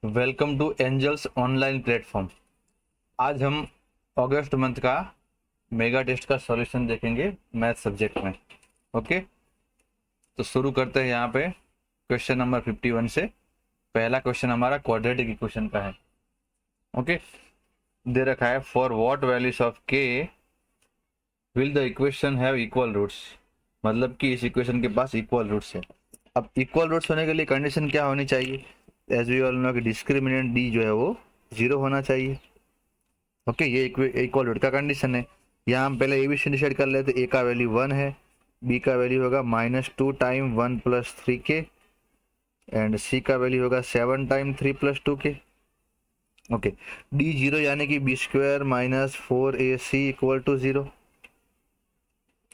Welcome to angels online platform. आज हम अगस्त month का मेगा टेस्ट का सॉल्यूशन देखेंगे मैथ सब्जेक्ट में। ओके, तो शुरू करते हैं यहाँ पे क्वेश्चन नंबर 51 से। पहला क्वेश्चन हमारा क्वाड्रेटिक इक्वेशन का है। ओके, दे रखा है फॉर व्हाट वैल्यूज ऑफ के will the equation have equal roots. मतलब कि इस इक्वेशन के पास इक्वल रूट्स है। अब इक्वल रूट्स होने के लिए कंडीशन क्या होनी चाहिए? एज वी ऑल नो कि डिस्क्रिमिनेंट डी जो है वो 0 होना चाहिए। ओके, ये इक्वल रूट का कंडीशन है। यहाँ हम पहले एबीसी डिसाइड कर लेते। ए का वैल्यू 1 है, बी का वैल्यू होगा -2 टाइम 1 + 3k एंड सी का वैल्यू होगा 7 टाइम 3 + 2k। ओके, डी 0 यानी कि b² - 4ac = 0।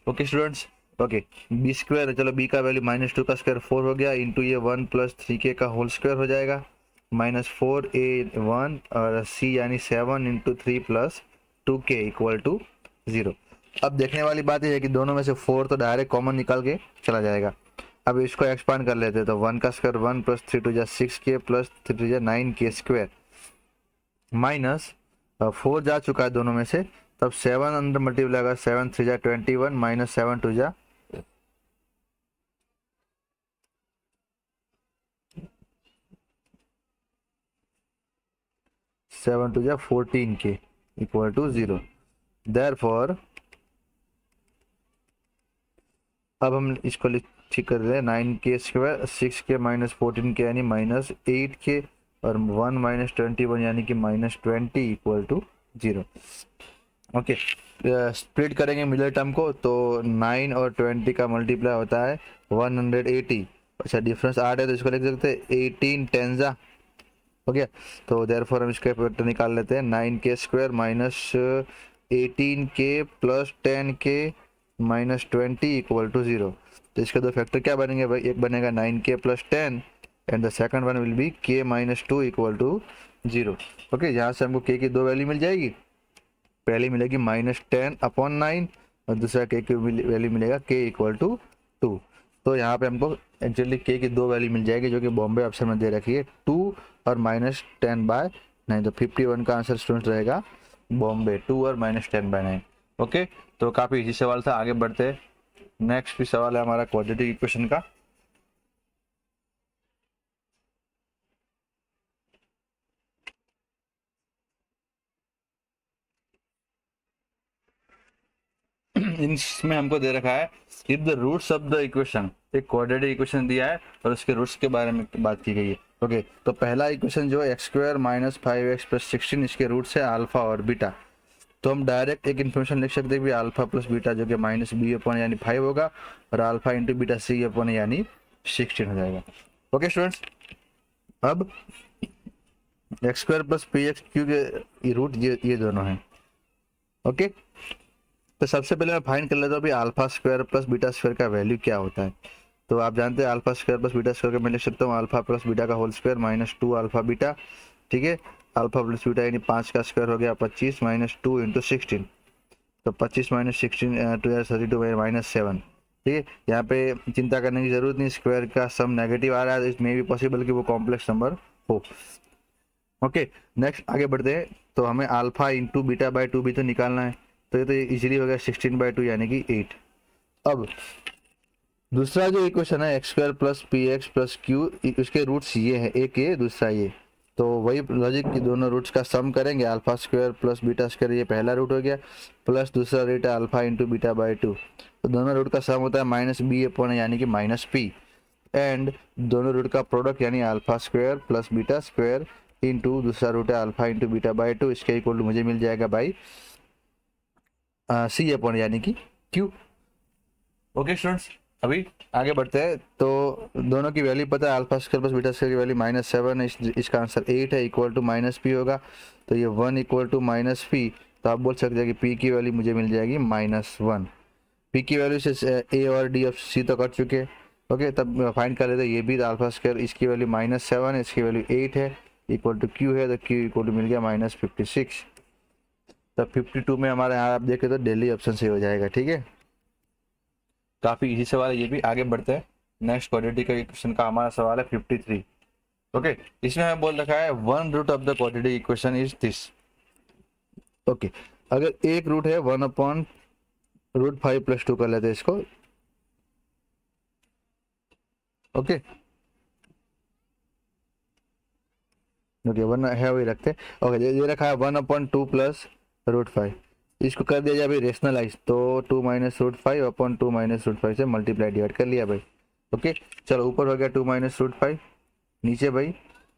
Okay students, okay b², चलो b का वैल्यू -2 का स्क्वायर 4 हो गया, इंटू ये 1 + 3k का होल स्क्वायर हो जाएगा, -4a1 और c यानी 7 × 3 + 2k = 0। अब देखने वाली बात यह है कि दोनों में से 4 तो डायरेक्ट कॉमन निकल के चला जाएगा। अब इसको एक्सपांड कर लेते हैं, तो 1 का स्क्वायर 1 + 3 = 6k + 3 = 9k² माइनस 4 जा चुका है दोनों में से, तब 7 अंदर मल्टीप्लाई होगा, 7 × 3 = 21 - 7 × 2 = 7 × 2 = 14k = 0। Therefore अब हम इसको ठीक कर रहे हैं, 9k² 6k - 14k यानी -8k और 1 - 21 यानी कि -20 = 0। ओके, स्प्लिट करेंगे मिडिल टर्म को, तो 9 और 20 का मल्टीप्लाई होता है 180। अच्छा, डिफरेंस 8 है तो इसको लिख सकते हैं 18 10 हो गया। तो देयरफॉर हम इसका फैक्टर निकाल लेते हैं, 9k² - 18k + 10k - 20 = 0। तो इसके दो फैक्टर क्या बनेंगे भाई? एक बनेगा 9k + 10 and the second one will be k - 2 = 0। Okay, यहाँ से हमको k की दो वैल्यू मिल जाएगी। पहली मिलेगी -10/9 और दूसरा k की वैल्यू मिलेगा k = 2। तो यहाँ पे हमको एक्चुअली k की दो वैल्यू मिल जाएगी, जो कि बॉम्बे ऑप्शन में दे रखी है, 2 और -10/9। तो 51 का आंसर स्टूडेंट रहेगा बॉम्बे, 2 और -10/9। ओके, तो काफ़ी इजी सवाल था। आगे बढ़ते हैं, नेक्स्ट भी सवाल है हमारा क्वाड्रेटिक इक्वेशन का। इसमें हमको दे रखा है if the roots of the equation, एक क्वाड्रेटिक इक्वेशन दिया है और उसके रूट्स के बारे में बात की गई है। ओके, तो पहला इक्वेशन जो है x² - 5x + 16, इसके रूट्स है अल्फा और बीटा। तो हम डायरेक्ट एक इन्फॉर्मेशन लिख सकते हैं कि अल्फा + बीटा जो कि -b/, यानी 5 होगा, और अल्फा × बीटा c/, यानी 16 हो जाएगा। ओके स्टूडेंट्स, अब x² + px के रूट ये दोनों हैं। ओके, तो सबसे पहले मैं फाइंड कर लेता हूँ अभी α² + β² का वैल्यू क्या होता है। तो आप जानते हैं α² + β² का मैं लिख सकता हूँ अल्फा + बीटा का होल स्क्वायर -2 अल्फा बीटा। ठीक है, अल्फा + बीटा यानी 5 का स्क्वायर हो गया 25 - 2 × 16, तो 25 - 16 2 32 -7। ठीक है, यहाँ पे चिंता करने की जरूरत नहीं, स्क्वायर का सम नेगेटिव आ रहा है, इट मे बी पॉसिबल कि वो कॉम्प्लेक्स नंबर हो। ओके, नेक्स्ट आगे बढ़ते हैं। तो हमें अल्फा × बीटा/2 भी तो निकालना है, तो ये तो इजीली हो गया 16/2 यानी कि 8। अब दूसरा जो इक्वेशन है x² + px + q, उसके रूट्स ये है, एक ये दूसरा ये। तो वही लॉजिक की दोनों रूट्स का सम करेंगे, α² + β², ये पहला रूट हो गया, प्लस दूसरा रूट है अल्फा × बीटा/2। तो दोनों रूट का सम होता है -b/, यानी कि -p, एंड दोनों रूट का प्रोडक्ट यानी α² + β² इंटू दूसरा रूट है अल्फा × बीटा/2, इसके इक्वल टू मुझे मिल जाएगा भाई c/, यानी कि q। ओके स्टूडेंट्स, अभी आगे बढ़ते हैं। तो दोनों की वैल्यू पता है, α² + β² की वैल्यू -7 है, इसका आंसर 8 है, इक्वल टू -p होगा। तो ये 1 = -p, तो आप बोल सकते हैं कि p की वैल्यू मुझे मिल जाएगी -1। p की वैल्यू से a और d और c तो कट चुके हैं। ओके, तब फाइंड कर लेते हैं ये भी, α², इसकी वैल्यू -7 है, इसकी वैल्यू 8 है, इक्वल टू q है, तो q इक्वल टू मिल गया -56। तब 52 में हमारे यहाँ आप देखें तो दिल्ली ऑप्शन से हो जाएगा। ठीक है, काफ़ी इजी सवाल है ये भी। आगे बढ़ते हैं, नेक्स्ट क्वाड्रेटिक इक्वेशन का हमारा सवाल है 53। ओके, इसमें हमें बोल रखा है one root of the quadratic equation is this. Okay, अगर एक रूट है 1/√5 + 2 कर लेते हैं इसको। ओके ओके, वन है वही रखते। ओके, ये रखा है 1/2 + √5। इसको कर दिया जाए भाई रेशनलाइज, तो 2 - √5/2 - √5 से मल्टीप्लाई डिवाइड कर लिया भाई। ओके, चलो ऊपर हो गया 2 - √5, नीचे भाई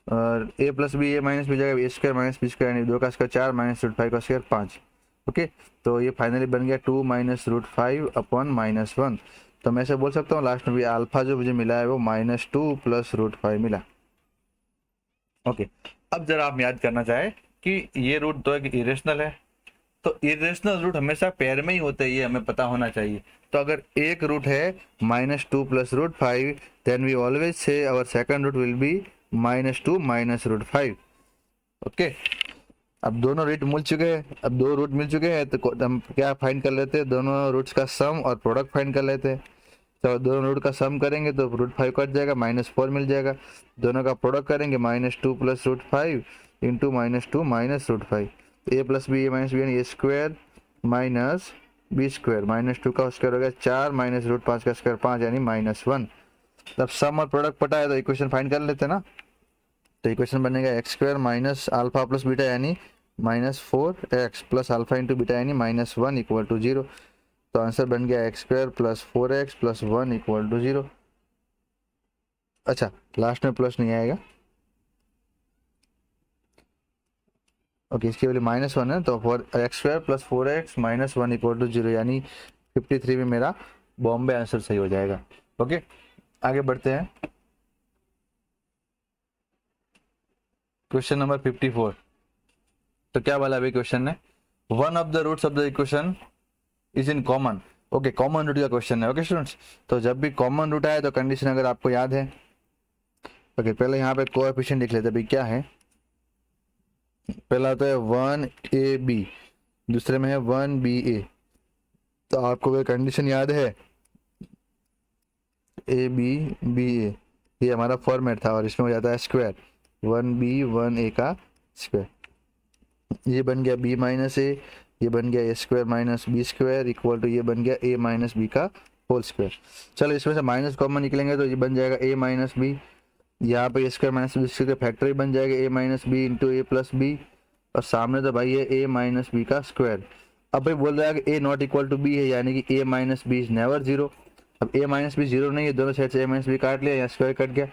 और a + b, a - b जगह a² - b² यानी 2 का स्क्वायर 4 - √5 का स्क्वायर 5। ओके, तो ये फाइनली बन गया 2 - √5/-1। तो मैं ऐसे बोल सकता हूँ लास्ट में भी अल्फा जो मुझे मिला है वो -2 + √5 मिला। ओके, अब जरा आप याद करना चाहे कि ये रूट तो एक इरेशनल है, तो इरेशनल रूट हमेशा पेयर में ही होते हैं, ये हमें पता होना चाहिए। तो अगर एक रूट है -2 + √5, then we always say our second root will be -2 - √5। Okay, अब दोनों रूट मिल चुके हैं, अब दो रूट मिल चुके हैं, तो हम क्या फाइंड कर लेते हैं, दोनों रूट्स का सम और प्रोडक्ट फाइंड कर लेते हैं। तो दोनों रूट का सम करेंगे तो √5 कट जाएगा, -4 मिल जाएगा। दोनों का प्रोडक्ट करेंगे -2 + √5 into -2 - √5। a + b, a - b यानी a² - b², -2 का स्क्वायर हो गया 4 - √5 का स्क्वायर 5 यानी -1। तब सम और प्रोडक्ट पता है तो इक्वेशन फाइंड कर लेते हैं ना। तो इक्वेशन बनेगा x² - अल्फा + बीटा यानी -4x + अल्फा इंटू बीटा यानी -1 = 0। तो आंसर बन गया x² + 4x + 1 = 0। अच्छा, लास्ट में प्लस नहीं आएगा। ओके, इसकी वैल्यू -1 है, तो x² + 4x - 1 = 0 यानी 53 में मेरा बॉम्बे आंसर सही हो जाएगा। ओके, आगे बढ़ते हैं। Question number 54। तो क्या बोला अभी क्वेश्चन ने, one of the roots of the equation is in common. Okay, common root का क्वेश्चन है। ओके स्टूडेंट्स, तो जब भी कॉमन रूट आए तो कंडीशन अगर आपको याद है, ओके पहले यहाँ पे कोएफिशिएंट लिख लेते हैं भाई। क्या है, पहला तो है 1ab, दूसरे में है 1ba। तो आपको वो कंडीशन याद है a b ये हमारा फॉर्मेट था और इसमें हो जाता है स्क्वायर 1b 1a का स्क्वायर। ये बन गया b - a, ये बन गया a² - b² इक्वल टू ये बन गया a - b का होल स्क्वायर। चलो इसमें से माइनस कॉमन निकलेंगे तो ये बन जाएगा a - b, यहाँ पे a² - b² का फैक्टर बन जाएगा a - b into a + b, और सामने तो भाई है a - b का स्क्वायर। अब भाई बोल रहा है कि a not equal to b है, यानी कि a - b इज नेवर 0। अब a - b 0 नहीं है, दोनों साइड से a - b काट लिया, यहाँ स्क्वायर कट गया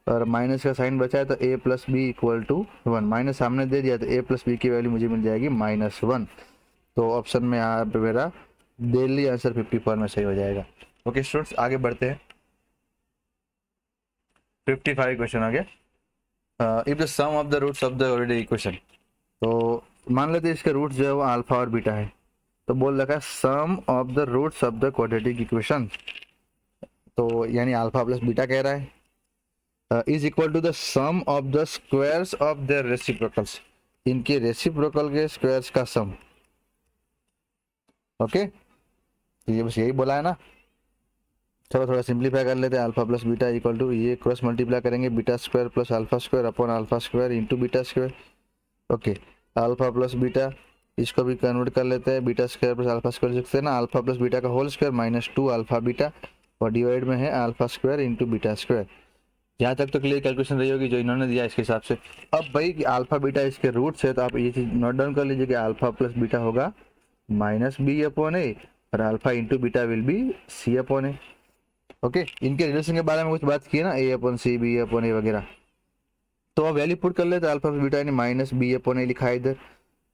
और माइनस का साइन बचा है, तो a + b = 1। माइनस सामने दे दिया तो a + b की वैल्यू मुझे मिल जाएगी -1। तो ऑप्शन में यहाँ पे मेरा दिल्ली आंसर 54 में सही हो जाएगा। ओके स्टूडेंट्स, आगे बढ़ते हैं। 55 क्वेश्चन आ गया। If the sum of the roots of the already equation, तो मान लेते हैं इसके रूट्स जो है वो अल्फा और बीटा है, तो बोल रखा है sum of the roots of the quadratic equation, तो यानी अल्फा + बीटा कह रहा है is equal to the sum of the squares of their reciprocals, इनके रेसिप्रोकल के स्क्वायर्स का सम। ओके, तो ये बस यही बोला है ना। चलो थोड़ा सिंप्लीफाई कर लेते हैं। अल्फा + बीटा इक्वल टू ये क्रॉस मल्टीप्लाई करेंगे β² + α² upon α² into β²। Okay, alpha + beta इसको भी कन्वर्ट कर लेते हैं, β² + α² लिखते हैं ना, अल्फा + बीटा का होल स्क्वायर -2 अल्फा बीटा और डिवाइड में है α² इंटू β²। यहाँ तक तो क्लियर कैलकुलेशन रही होगी जो इन्होंने दिया इसके हिसाब से। अब भाई कि अल्फा बीटा इसके रूट्स है, तो आप ये चीज नोट डाउन कर लीजिए कि अल्फा + बीटा होगा -b/a और alpha into beta will be c/a। Okay, इनके रिलेशन के बारे में कुछ बात की है ना, a/c b/a वगैरह, तो अब वैल्यू पुट कर लेते हैं। अल्फा + बीटा यानी -b/a लिखा है इधर,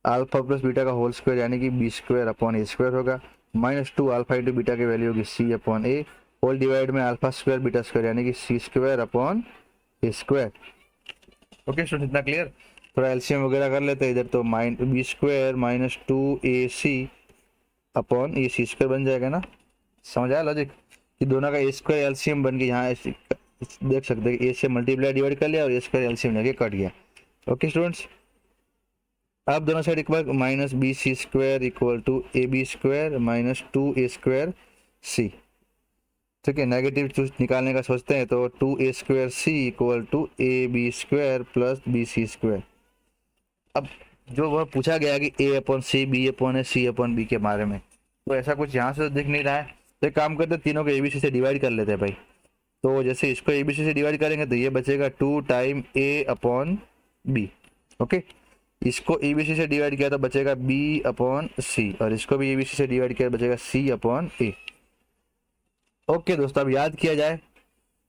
अल्फा + बीटा का होल स्क्वायर यानी कि b² होगा, -2 अल्फा इंटू बीटा की वैल्यू होगी c/a, होल डिवाइड में α² β² यानी कि c²/a²। ओके स्टूडेंट, इतना क्लियर। थोड़ा एलसीएम वगैरह कर लेते हैं इधर, तो b² - 2ac अपॉन ये c² बन जाएगा ना। समझ आया लॉजिक, कि दोनों का a² एलसीएम बन के यहाँ देख सकते हैं, a से मल्टीप्लाई डिवाइड कर लिया और a² एलसीएम लेके कट गया। ओके स्टूडेंट्स, अब दोनों साइड एक बार -bc² = ab² - 2a² c। ठीक है, नेगेटिव चूज निकालने का सोचते हैं तो 2a² c equal to ab² plus bc²। अब जो वह पूछा गया कि a/c b/a c/b के बारे में, तो ऐसा कुछ यहाँ से तो दिख नहीं रहा है। तो एक काम करते हैं, तीनों को abc से डिवाइड कर लेते हैं भाई। तो जैसे इसको abc से डिवाइड करेंगे तो ये बचेगा 2 टाइम a/b। ओके, इसको abc से डिवाइड किया तो बचेगा b/c, और इसको भी abc से डिवाइड किया तो बचेगा c/a। ओके दोस्तों, अब याद किया जाए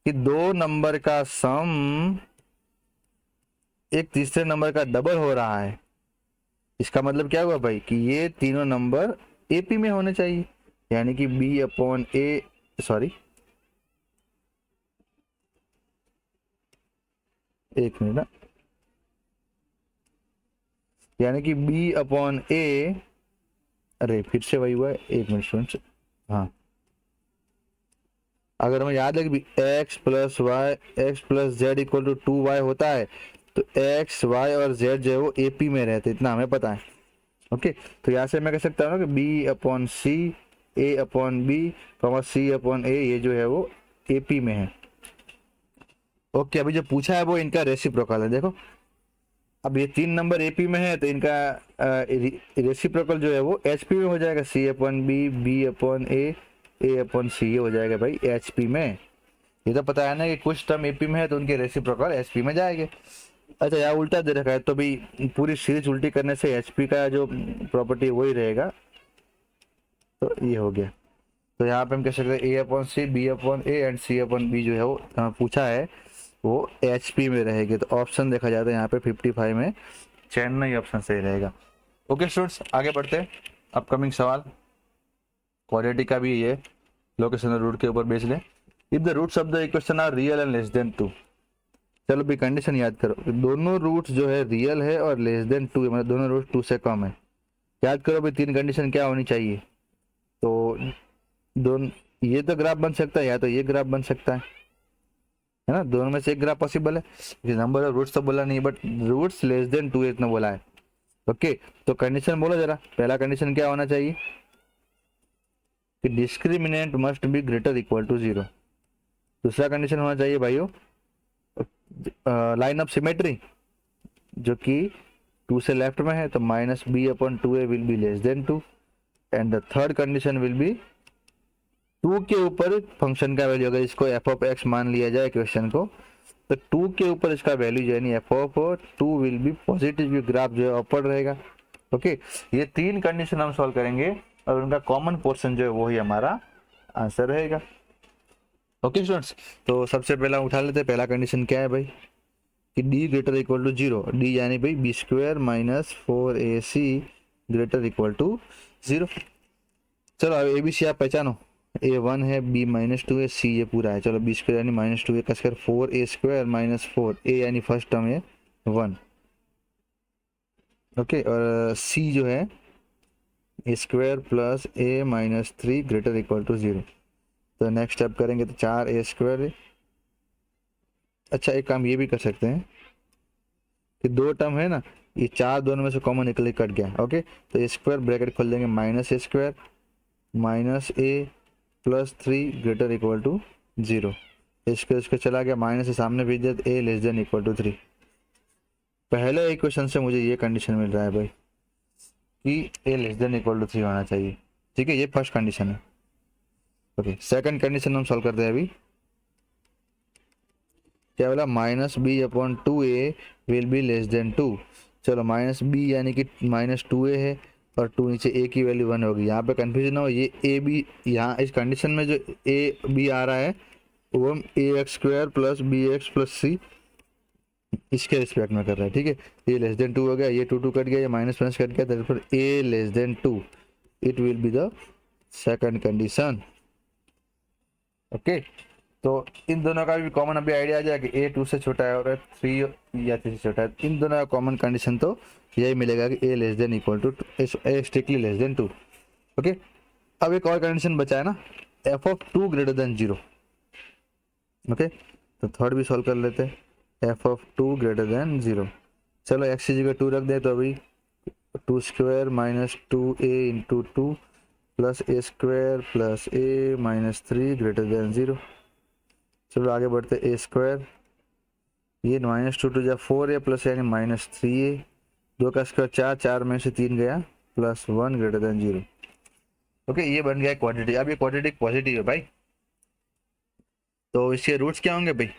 कि दो नंबर का सम एक तीसरे नंबर का डबल हो रहा है। इसका मतलब क्या हुआ भाई कि ये तीनों नंबर एपी में होने चाहिए, यानी कि b/a, सॉरी एक मिनट, यानी कि b/a, अरे फिर से वही हुआ है, एक मिनट स्टूडेंट्स। हाँ, अगर हमें याद है कि x plus Y x plus Z equal to 2y होता है, तो x y और z जो है वो एपी में रहते, इतना हमें पता है। ओके, तो यहाँ से मैं कह सकता हूँ ना कि b/c a/b c/a, ये जो है वो एपी में है। ओके, अभी जो पूछा है वो इनका रेसिप्रोकल है। देखो, अब ये तीन नंबर एपी में है तो इनका रेसिप्रोकल जो है वो एचपी में हो जाएगा, c/b b/a a/c, ये हो जाएगा भाई एचपी में। ये तो पता है ना कि कुछ टर्म एपी में है तो उनके रेसिप्रोकल एचपी में जाएंगे। अच्छा, यहाँ उल्टा दे रखा है तो भी पूरी सीरीज उल्टी करने से एचपी का जो प्रॉपर्टी वही रहेगा, तो ये हो गया। तो यहाँ पे हम कह सकते हैं a/c b/a एंड c/b जो है वो पूछा है वो एचपी में रहेगी। तो ऑप्शन देखा जाता है यहाँ पे 55 में चेन्नई ऑप्शन सही रहेगा। ओके स्टूडेंट्स, आगे बढ़ते हैं। अपकमिंग सवाल क्वाड्रेटिक का भी ये लोकेशन रूट के ऊपर बेच ले। If the roots of the equation are real and less than 2। चलो भी कंडीशन याद करो, दोनों रूट्स जो है रियल है और लेस देन 2 है, मतलब दोनों रूट 2 से कम है। याद करो भाई, तीन कंडीशन क्या होनी चाहिए। तो दोनों, ये तो ग्राफ बन सकता है या तो ये ग्राफ बन सकता है ना, दोनों में से एक ग्राफ पॉसिबल है। नंबर ऑफ रूट्स तो बोला नहीं, बट रूट्स लेस देन 2 इतना बोला है। ओके, तो कंडीशन बोलो जरा, पहला कंडीशन क्या होना चाहिए कि discriminant must be greater equal to 0। दूसरा कंडीशन होना चाहिए भाइयों लाइन ऑफ सिमेट्री, जो कि 2 से लेफ्ट में है, तो -b/2a will be less than 2। And the third condition will be 2 के ऊपर फंक्शन का वैल्यू, अगर इसको f(x) मान लिया जाए क्वेश्चन को, तो 2 के ऊपर इसका वैल्यू जो है नहीं f(2) will be positive, graph जो है अपर रहेगा। ओके, ये तीन कंडीशन हम सॉल्व करेंगे और उनका कॉमन पोर्शन जो है वही हमारा आंसर रहेगा। ओके स्टूडेंट्स, तो सबसे पहला उठा लेते हैं, पहला कंडीशन क्या है भाई कि d greater equal to 0, d यानी भाई b² minus 4ac greater equal to 0। चलो अब ABC आप पहचानो, a1 है, b-2 है, c ये पूरा है। चलो b² यानी -2a कसकर 4a² माइनस 4a यानी फर्स्ट टर्म है 1। ओके, और c जो है a² plus a minus 3 greater equal to 0। तो नेक्स्ट स्टेप करेंगे तो 4a²। अच्छा, एक काम ये भी कर सकते हैं कि दो टर्म है ना, ये चार दोनों में से कॉमन निकल कट गया। ओके, तो a² ब्रैकेट खोल देंगे -a² minus a plus 3 greater equal to 0। इसके चला गया, माइनस से सामने भेज दिया तो a less than equal to 3। पहले इक्वेशन से मुझे ये कंडीशन मिल रहा है भाई कि a less than equal to 3 होना चाहिए। ठीक है, ये फर्स्ट कंडीशन है। ओके, सेकंड कंडीशन हम सॉल्व करते हैं अभी। क्या बोला, -b/2a will be less than 2। चलो -b यानी कि -2a है और 2 नीचे a की वैल्यू 1 होगी। यहाँ पे कंफ्यूजन हो, ये a b, यहाँ इस कंडीशन में जो a b आ रहा है वो हम ax² plus bx plus c इसके रिस्पेक्ट में कर रहा है। ठीक है, ये लेस देन 2 हो गया, ये 2 कट गया, ये माइनस कट गया, तो फिर a less than 2 it will be the second condition. Okay, तो इन दोनों का भी कॉमन अभी आइडिया आ जाएगा कि a 2 से छोटा है और 3 या 3 से छोटा है। इन दोनों का कॉमन कंडीशन तो यही मिलेगा कि a less than equal to a strictly less than 2। Okay, अब एक और कंडीशन बचा है ना, f(2) ग्रेटर देन 0। ओके, तो थर्ड भी सॉल्व कर लेते हैं, f(2) ग्रेटर देन 0। चलो x की जगह 2 रख दे, तो अभी 2² माइनस 2a इंटू 2 प्लस ए स्क्वायर प्लस ए माइनस 3 ग्रेटर देन 0। चलो आगे बढ़ते, ए स्क्वायर, ये -2 टू जा 4 है प्लस यानी -3 है, 2 का स्क्वायर 4, 4 में से 3 गया, +1 ग्रेटर देन 0। ओके, ये बन गया क्वाड्रेटिक। अब ये क्वाड्रेटिक पॉजिटिव है भाई, तो इसके रूट्स क्या होंगे भाई?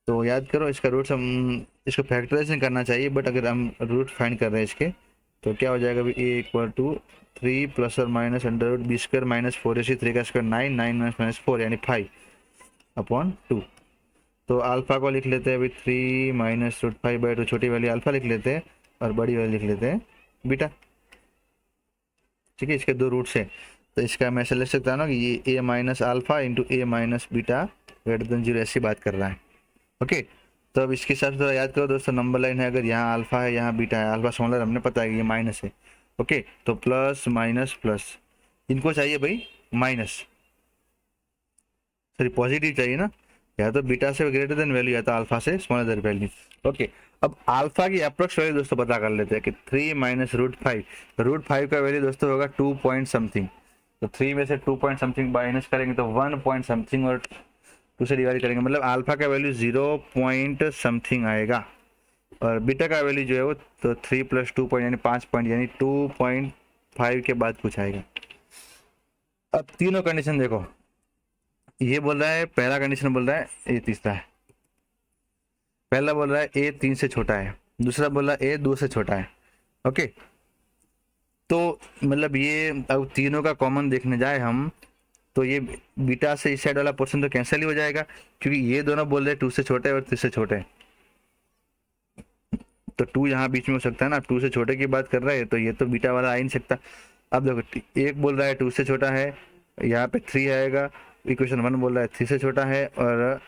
तो याद करो, इसका रूट्स हम इसको फैक्टराइजेशन करना चाहिए, बट अगर हम रूट फाइंड कर रहे हैं इसके, तो क्या हो जाएगा भाई? ए इक्वल टू 3 प्लस और minus under root b square minus 4ac, 3 का स्क्वायर 9, 9 माइनस 4 यानी 5/2। तो अल्फा को लिख लेते हैं अभी 3 माइनस रूट 5/2, छोटी वाली अल्फा लिख लेते हैं और बड़ी वाली लिख लेते हैं बीटा। ठीक है, इसके 2 रूट्स है, तो इसका मैं ऐसे लिख सकता हूँ ना कि ये ए माइनस अल्फा इंटू ए माइनस बीटा ग्रेटर देन 0, ऐसी बात कर रहा है। ओके, तो अब इसके हिसाब से थोड़ा याद करो दोस्तों, नंबर लाइन है, अगर यहाँ अल्फा है यहाँ बीटा है, अल्फा स्मॉलर हमने पता है कि ये माइनस है। ओके, तो प्लस माइनस प्लस, इनको चाहिए भाई माइनस, सॉरी पॉजिटिव चाहिए ना, या तो बीटा से ग्रेटर देन वैल्यू या तो अल्फा से स्मॉलर देन वैल्यू। ओके, अब अल्फा की अप्रोक्स वैल्यू दोस्तों पता कर लेते हैं कि 3 माइनस रूट 5, रूट 5 का वैल्यू दोस्तों होगा 2 पॉइंट समथिंग, तो 3 में से 2 पॉइंट समथिंग माइनस करेंगे तो 1 पॉइंट समथिंग और 2 से डिवाइड करेंगे, मतलब अल्फा का वैल्यू 0 पॉइंट समथिंग आएगा, और बीटा का वैल्यू जो है वो तो 3 + 2 पॉइंट यानी 5 पॉइंट यानी 2.5 के बाद कुछ आएगा। अब तीनों कंडीशन देखो, ये बोल रहा है, पहला कंडीशन बोल रहा है ए तीसरा है, पहला बोल रहा है ए 3 से छोटा है, दूसरा बोल रहा है ए 2 से छोटा है। ओके, तो मतलब ये अब तीनों का कॉमन देखने जाए हम, तो ये बीटा से इस साइड वाला पोर्शन तो कैंसिल ही हो जाएगा, क्योंकि ये दोनों बोल रहे हैं 2 से छोटे और 3 से छोटे, तो 2 यहाँ बीच में हो सकता है ना, 2 से छोटे की बात कर रहा है तो ये तो बीटा वाला आ ही नहीं सकता। अब देखो, एक बोल रहा है 2 से छोटा है, यहाँ पे 3 आएगा, इक्वेशन 1 बोल रहा है 3 से छोटा है, और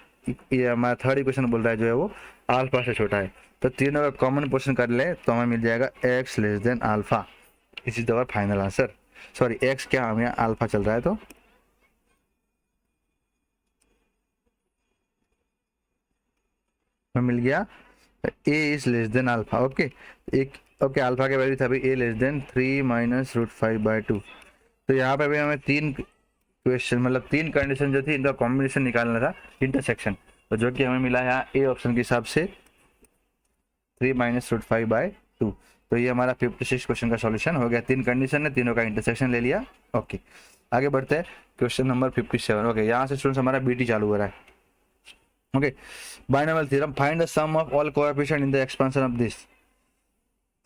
ये हमारा थर्ड इक्वेशन बोल रहा है जो है वो अल्फा से छोटा है, तो तीनों का कॉमन पोर्शन कर ले तो हमें मिल जाएगा x less than alpha. This is our final answer. Sorry, x क्या, हमें अल्फा चल रहा है, तो हमें मिल गया a is less than alpha. Okay, एक ओके, अल्फा के वैल्यू था अभी a less than 3 minus root 5/2। तो यहाँ पे भी हमें 3 क्वेश्चन, मतलब 3 कंडीशन जो थी, इनका कॉम्बिनेशन निकालना था, इंटरसेक्शन, तो जो कि हमें मिला है ए ऑप्शन के हिसाब से 3 माइनस रूट 5/2। तो ये हमारा 56 क्वेश्चन का सॉल्यूशन हो गया। 3 कंडीशन है, तीनों का इंटरसेक्शन ले लिया। ओके, आगे बढ़ते हैं, क्वेश्चन नंबर 57। ओके, यहाँ से स्टूडेंट्स हमारा बीटी चालू हो रहा है। Okay, binomial theorem, find the sum of all coefficient in the expansion of this.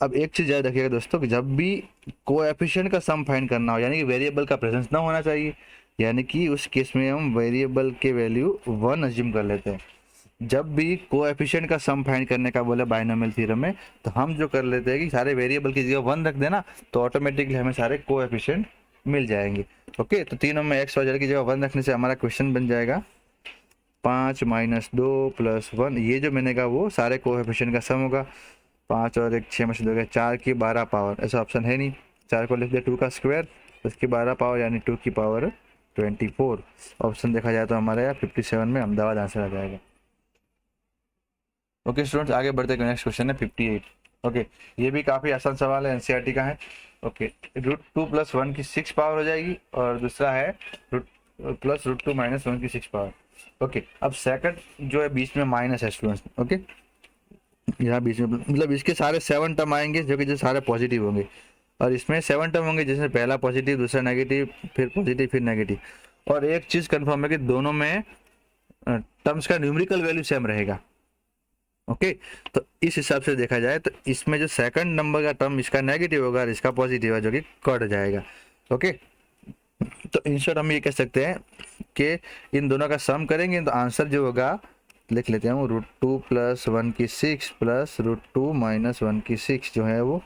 अब एक चीज याद रखिएगा दोस्तों कि जब भी कोएफिशिएंट का सम फाइंड करना हो, यानी कि वेरिएबल का प्रेजेंस ना होना चाहिए, यानी कि उस केस में हम वेरिएबल के वैल्यू 1 अज्यूम कर लेते हैं। जब भी कोएफिशिएंट का सम फाइंड करने का बोले बाइनोमियल थ्योरम में, तो हम जो कर लेते हैं कि सारे वेरिएबल की जगह 1 रख देना, तो ऑटोमेटिकली हमें सारे कोएफिशिएंट मिल जाएंगे। ओके, तो तीनों में x वगैरह की जगह 1 रखने से हमारा क्वेश्चन बन जाएगा 5 - 2 + 1। ये जो मैंने कहा वो सारे कोएफिशिएंट का सम होगा, 5 और 1 6 में से 2 गया 4 की 12 पावर, ऐसा ऑप्शन है नहीं। 4 को लिख दिया 2 का स्क्वायर, उसकी 12 पावर यानी 2 की पावर 24। ऑप्शन देखा जाए तो हमारे यहाँ 57 में अहमदाबाद आंसर आ जाएगा। ओके स्टूडेंट्स, आगे बढ़ते हैं, नेक्स्ट क्वेश्चन है 58। ओके, ये भी काफ़ी आसान सवाल है, एनसीईआरटी का है। ओके, √2 + 1 की 6 पावर हो जाएगी, और दूसरा है √2 - 1 की 6 पावर। ओके, अब सेकंड जो है बीच में माइनस है स्टूडेंट्स। ओके, यहाँ बीच में मतलब इसके सारे 7 टर्म आएंगे जो कि जो सारे पॉजिटिव होंगे, और इसमें 7 टर्म होंगे, जैसे पहला पॉजिटिव, दूसरा नेगेटिव, फिर पॉजिटिव, फिर नेगेटिव। और एक चीज़ कंफर्म है कि दोनों में टर्म्स का न्यूमेरिकल वैल्यू सेम रहेगा। ओके, तो इस हिसाब से देखा जाए तो इसमें जो सेकंड नंबर का टर्म इसका नेगेटिव होगा और इसका पॉजिटिव है, जो कि कट जाएगा। ओके, तो इन शॉर्ट हम ये कह सकते हैं कि इन दोनों का सम करेंगे तो आंसर जो होगा, लिख लेते हैं, √2 + 1 की 6 प्लस √2 - 1 की 6 जो है वो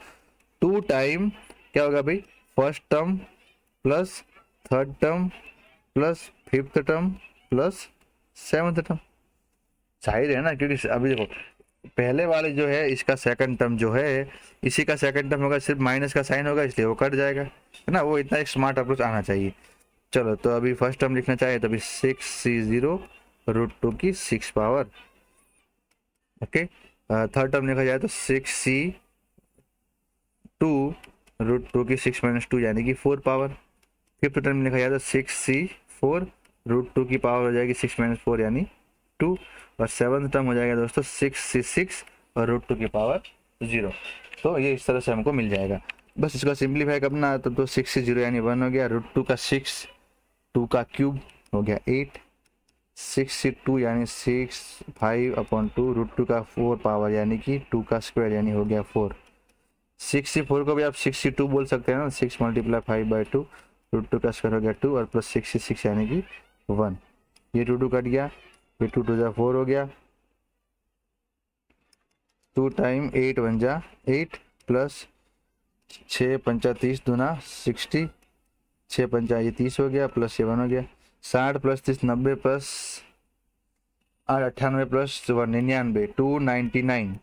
2 टाइम क्या होगा भाई, first term plus third term plus fifth term plus seventh term. जाहिर है ना, क्योंकि अभी देखो पहले वाले जो है इसका सेकंड टर्म जो है, इसी का सेकंड टर्म होगा, सिर्फ माइनस का साइन होगा, इसलिए वो कट जाएगा, है ना। वो इतना एक स्मार्ट अप्रोच आना चाहिए। चलो, तो अभी फर्स्ट टर्म लिखना चाहिए, तो अभी 6c0 √2 की 6 पावर। ओके, थर्ड टर्म लिखा जाए तो 6c2 √2 की 6 - 2 यानी कि 4 पावर। फिफ्थ टर्म में लिखा जाए तो 6c4 √2 की पावर हो जाएगी 6 - 4 यानी 2। और सेवन्थ टर्म हो जाएगा दोस्तों 6c6 और √2 की पावर 0। तो ये इस तरह से हमको मिल जाएगा। बस इसको सिंप्लीफाई करना है तो 6 से 0 यानी 1 हो गया, √2 का 6, 2 का क्यूब हो गया 8, 6 से 2 यानी 6, 5/2, √2 का 4 पावर यानी कि 2 का स्क्वायर यानी हो गया 4। 6c4 को भी आप 6c2 बोल सकते हैं ना, 6 × 5/2, √2 का स्क्वायर हो गया 2 और प्लस 6c6 यानी कि 1। ये 2 कट गया, ये 2 2 जा 4 हो गया, 2 टाइम 8 1 जा 8 प्लस 6 पंचा 30 दूना 60, 6 पंचा ये 30 हो गया प्लस 7 हो गया, 60 प्लस 30 90 प्लस 8 98 प्लस 99 299।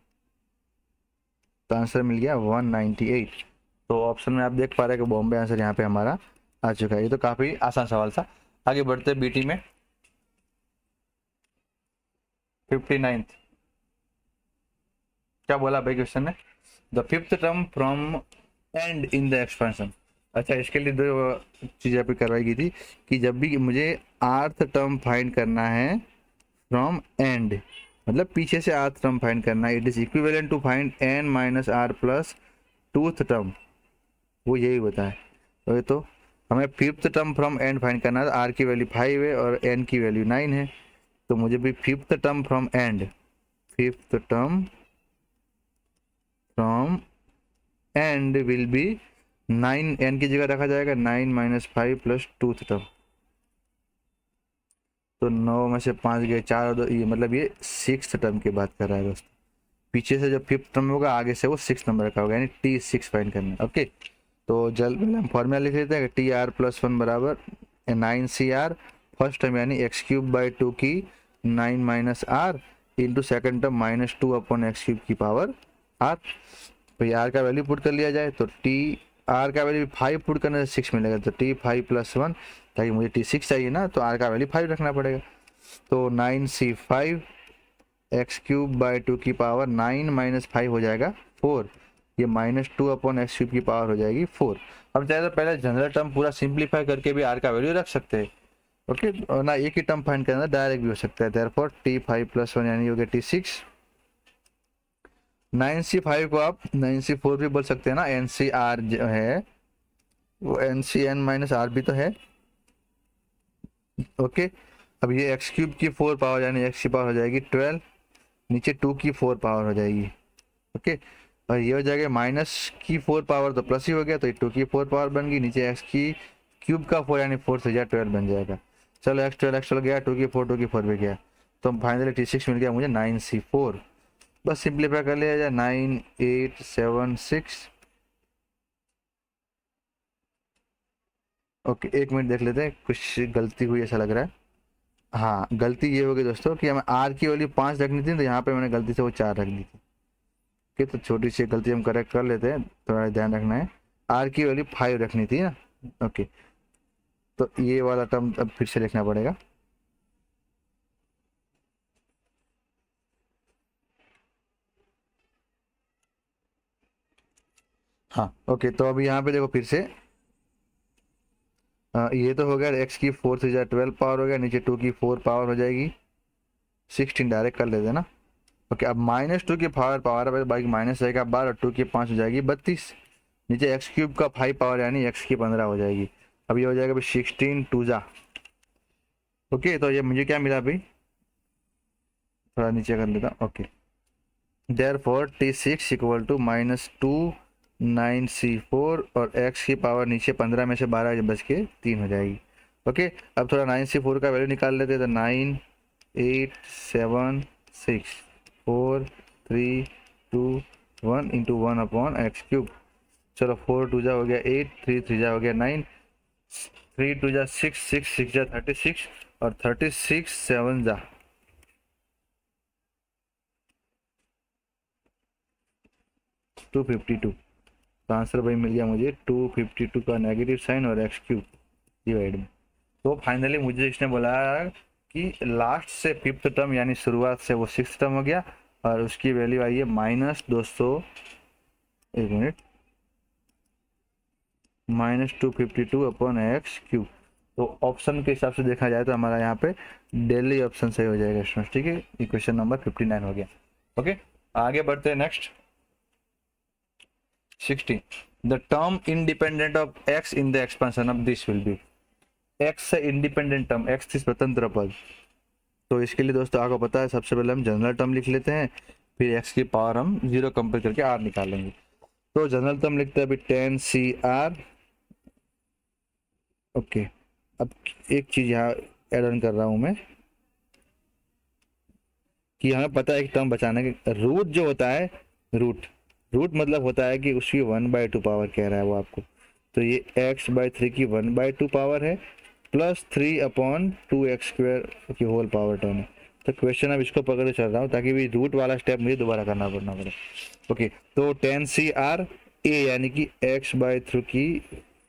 तो आंसर मिल गया 198। तो ऑप्शन में आप देख पा रहे हैं कि बॉम्बे आंसर यहाँ पे हमारा आ चुका है। ये तो काफी आसान सवाल था। आगे बढ़ते हैं बीटी में। 59 क्या बोला भाई क्वेश्चन ने? The fifth term from and in the expansion. अच्छा, इसके लिए दो चीजें अभी करवाई गई थी कि जब भी मुझे आर्थ टर्म फाइंड करना है फ्रॉम एंड, मतलब पीछे से आर्थ टर्म फाइंड करना है, it is equivalent to find n - r plus टूथ टर्म, वो यही होता है। तो हमें fifth term from end find करना है, r की वैल्यू 5 है और n की वैल्यू 9 है। तो मुझे भी fifth term from and, fifth term from and will be 9, n की जगह रखा जाएगा 9 - 5 प्लस टूथ टर्म। तो 9 में से 5 गए 4 और 2, ये मतलब ये सिक्स टर्म की बात कर रहा है दोस्तों। पीछे से जो फिफ्थ टर्म होगा आगे से वो 6 नंबर का होगा, यानी T6 फाइंड करना है। ओके, तो जल्द पहले हम फॉर्मूला लिख लेते हैं, TR + 1 बराबर 9CR फर्स्ट टर्म यानी x³ की 9 - r into second term -2/x³ की पावर r। भाई r का वैल्यू पुट कर लिया जाए तो r का वैल्यू 5 पुट करने से 6 मिलेगा, तो T5 + 1, ताकि मुझे T6 चाहिए ना, तो r का वैल्यू 5 रखना पड़ेगा। तो 9C5 x³ की पावर 9 - 5 हो जाएगा 4, ये -2/x³ की पावर हो जाएगी 4। अब चाहे तो पहले जनरल टर्म पूरा सिंप्लीफाई करके भी r का वैल्यू रख सकते हैं। ओके, और ना एक ही टर्म फाइंड करना, डायरेक्ट भी हो सकता है। देयरफॉर T5 + 1 यानी हो गया T6। 9C5 को आप 9C4 भी बोल सकते हैं ना, NCR जो है वो NCN - r भी तो है। ओके, अब ये x³ की 4 पावर यानी x की पावर हो जाएगी 12, नीचे 2 की 4 पावर हो जाएगी। ओके, और ये हो जाएगा माइनस की 4 पावर तो प्लस ही हो गया, तो ये 2 की 4 पावर बन गई, नीचे x³ का 4 यानी 4 से 12 बन जाएगा। चलो x12 गया, 2 की 4 भी गया, तो फाइनली T6 मिल गया मुझे 9C4। बस सिंप्लीफाई कर लिया जाए 9876। ओके, एक मिनट देख लेते हैं, कुछ गलती हुई ऐसा लग रहा है। हाँ, गलती ये होगी दोस्तों कि हमें r की वैल्यू 5 रखनी थी, तो यहाँ पे मैंने गलती से वो 4 रख दी थी। ओके, तो छोटी सी गलती हम करेक्ट कर लेते हैं, थोड़ा ध्यान रखना है। r की वैल्यू 5 रखनी थी ना। ओके, तो ये वाला टर्म अब फिर से लिखना पड़ेगा। हाँ, ओके, तो अभी यहाँ पे देखो फिर से ये तो हो गया x की 4 से 12 पावर हो गया, नीचे 2 की 4 पावर हो जाएगी 16, डायरेक्ट कर लेते हैं ना। ओके, अब -2 की पावर है, बाकी माइनस जाएगा 12 और 2 की 5 हो जाएगी 32, नीचे x³ का 5 पावर यानी x की 15 हो जाएगी। अब ये हो जाएगा भाई 16 2 जा। ओके, तो ये मुझे क्या मिला भाई, थोड़ा नीचे कर लेता हूँ। ओके, देयरफॉर T6 = -2 9C4 और x की पावर नीचे 15 में से 12 बच के 3 हो जाएगी। ओके, अब थोड़ा 9C4 का वैल्यू निकाल लेते हैं, तो 9 8 7 6 4 3 2 1 इंटू 1/x³। चलो 4 2 जा हो गया 8, 3 3 जा हो गया 9, 3 2 जा 6, 6 6 जा 36 और 36 7 जा 252। तो आंसर भाई मिल गया मुझे 252 का नेगेटिव साइन और x³ डिवाइड में। तो फाइनली मुझे इसने बोला कि लास्ट से फिफ्थ टर्म यानी शुरुआत से वो सिक्स टर्म हो गया और उसकी वैल्यू आई है -200, एक minute, minus 252 upon x Q. तो ऑप्शन के हिसाब से देखा जाए तो हमारा यहाँ पे डेली ऑप्शन सही हो जाएगा स्टूडेंट्स, ठीक है। इक्वेशन नंबर 59 हो गया। ओके, आगे बढ़ते हैं next 60। The term independent of x in the expansion of this will be. X से इंडिपेंडेंट टर्म, एक्स से स्वतंत्र पद। तो इसके लिए दोस्तों आपको पता है, सबसे पहले हम जनरल टर्म लिख लेते हैं, फिर एक्स की पावर हम जीरो कंपेयर करके आर निकालेंगे। तो जनरल टर्म लिखते हैं अभी 10 CR। ओके, अब एक चीज यहाँ एड ऑन कर रहा हूं मैं कि हमें पता है एक टर्म बचाने के रूट जो होता है, रूट रूट मतलब होता है कि उसकी 1/2 पावर कह रहा है वो आपको। तो ये x/3 की 1/2 पावर है प्लस 3/2x² की होल पावर टर्म है। तो क्वेश्चन अब इसको पकड़ के चल रहा हूँ ताकि भी रूट वाला स्टेप मुझे दोबारा करना पड़ना पड़े। ओके, तो 10 CR a यानी कि x/3 की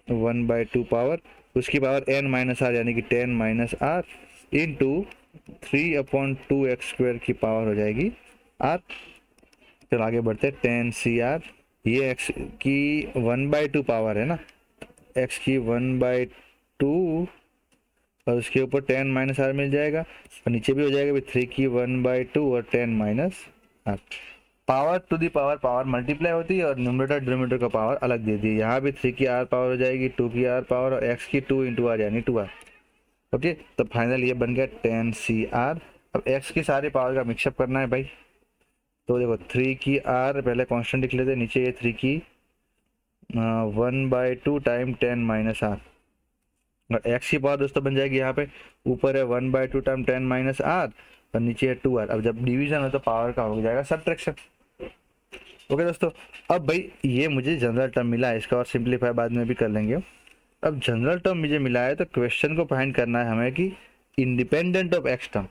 1/2 पावर, उसकी पावर n-r यानी कि 10 - r इंटू 3/2x² की पावर हो जाएगी r। चलो आगे बढ़ते हैं। 10 CR, ये x की 1/2 पावर है ना, x की 1/2 और उसके ऊपर 10 - r मिल जाएगा और नीचे भी हो जाएगा भी 3 की 1/2 और 10 - r। Power to the power, power multiply होती है और न्यूमरेटर डिनोमिनेटर का पावर अलग दे दी। यहाँ भी 3 की r पावर हो जाएगी, 2 की r पावर और x की 2 × r यानी 2r। ओके, तो फाइनल ये बन गया 10 CR। अब x की सारी पावर का मिक्सअप करना है भाई। तो देखो 3 की r पहले कांस्टेंट लिख लेते हैं, नीचे ये 3 की 1/2 टाइम 10 - r और x की पावर दोस्तों बन जाएगी यहाँ पे, ऊपर है 1/2 टाइम 10 - r और नीचे है 2r। अब जब डिवीजन हो तो पावर का हो जाएगा सब्ट्रैक्शन। ओके दोस्तों, अब भाई ये मुझे जनरल टर्म मिला है, इसका और सिंप्लीफाई बाद में भी कर लेंगे। अब जनरल टर्म मुझे मिला है तो क्वेश्चन को फाइंड करना है हमें कि इंडिपेंडेंट ऑफ एक्स टर्म।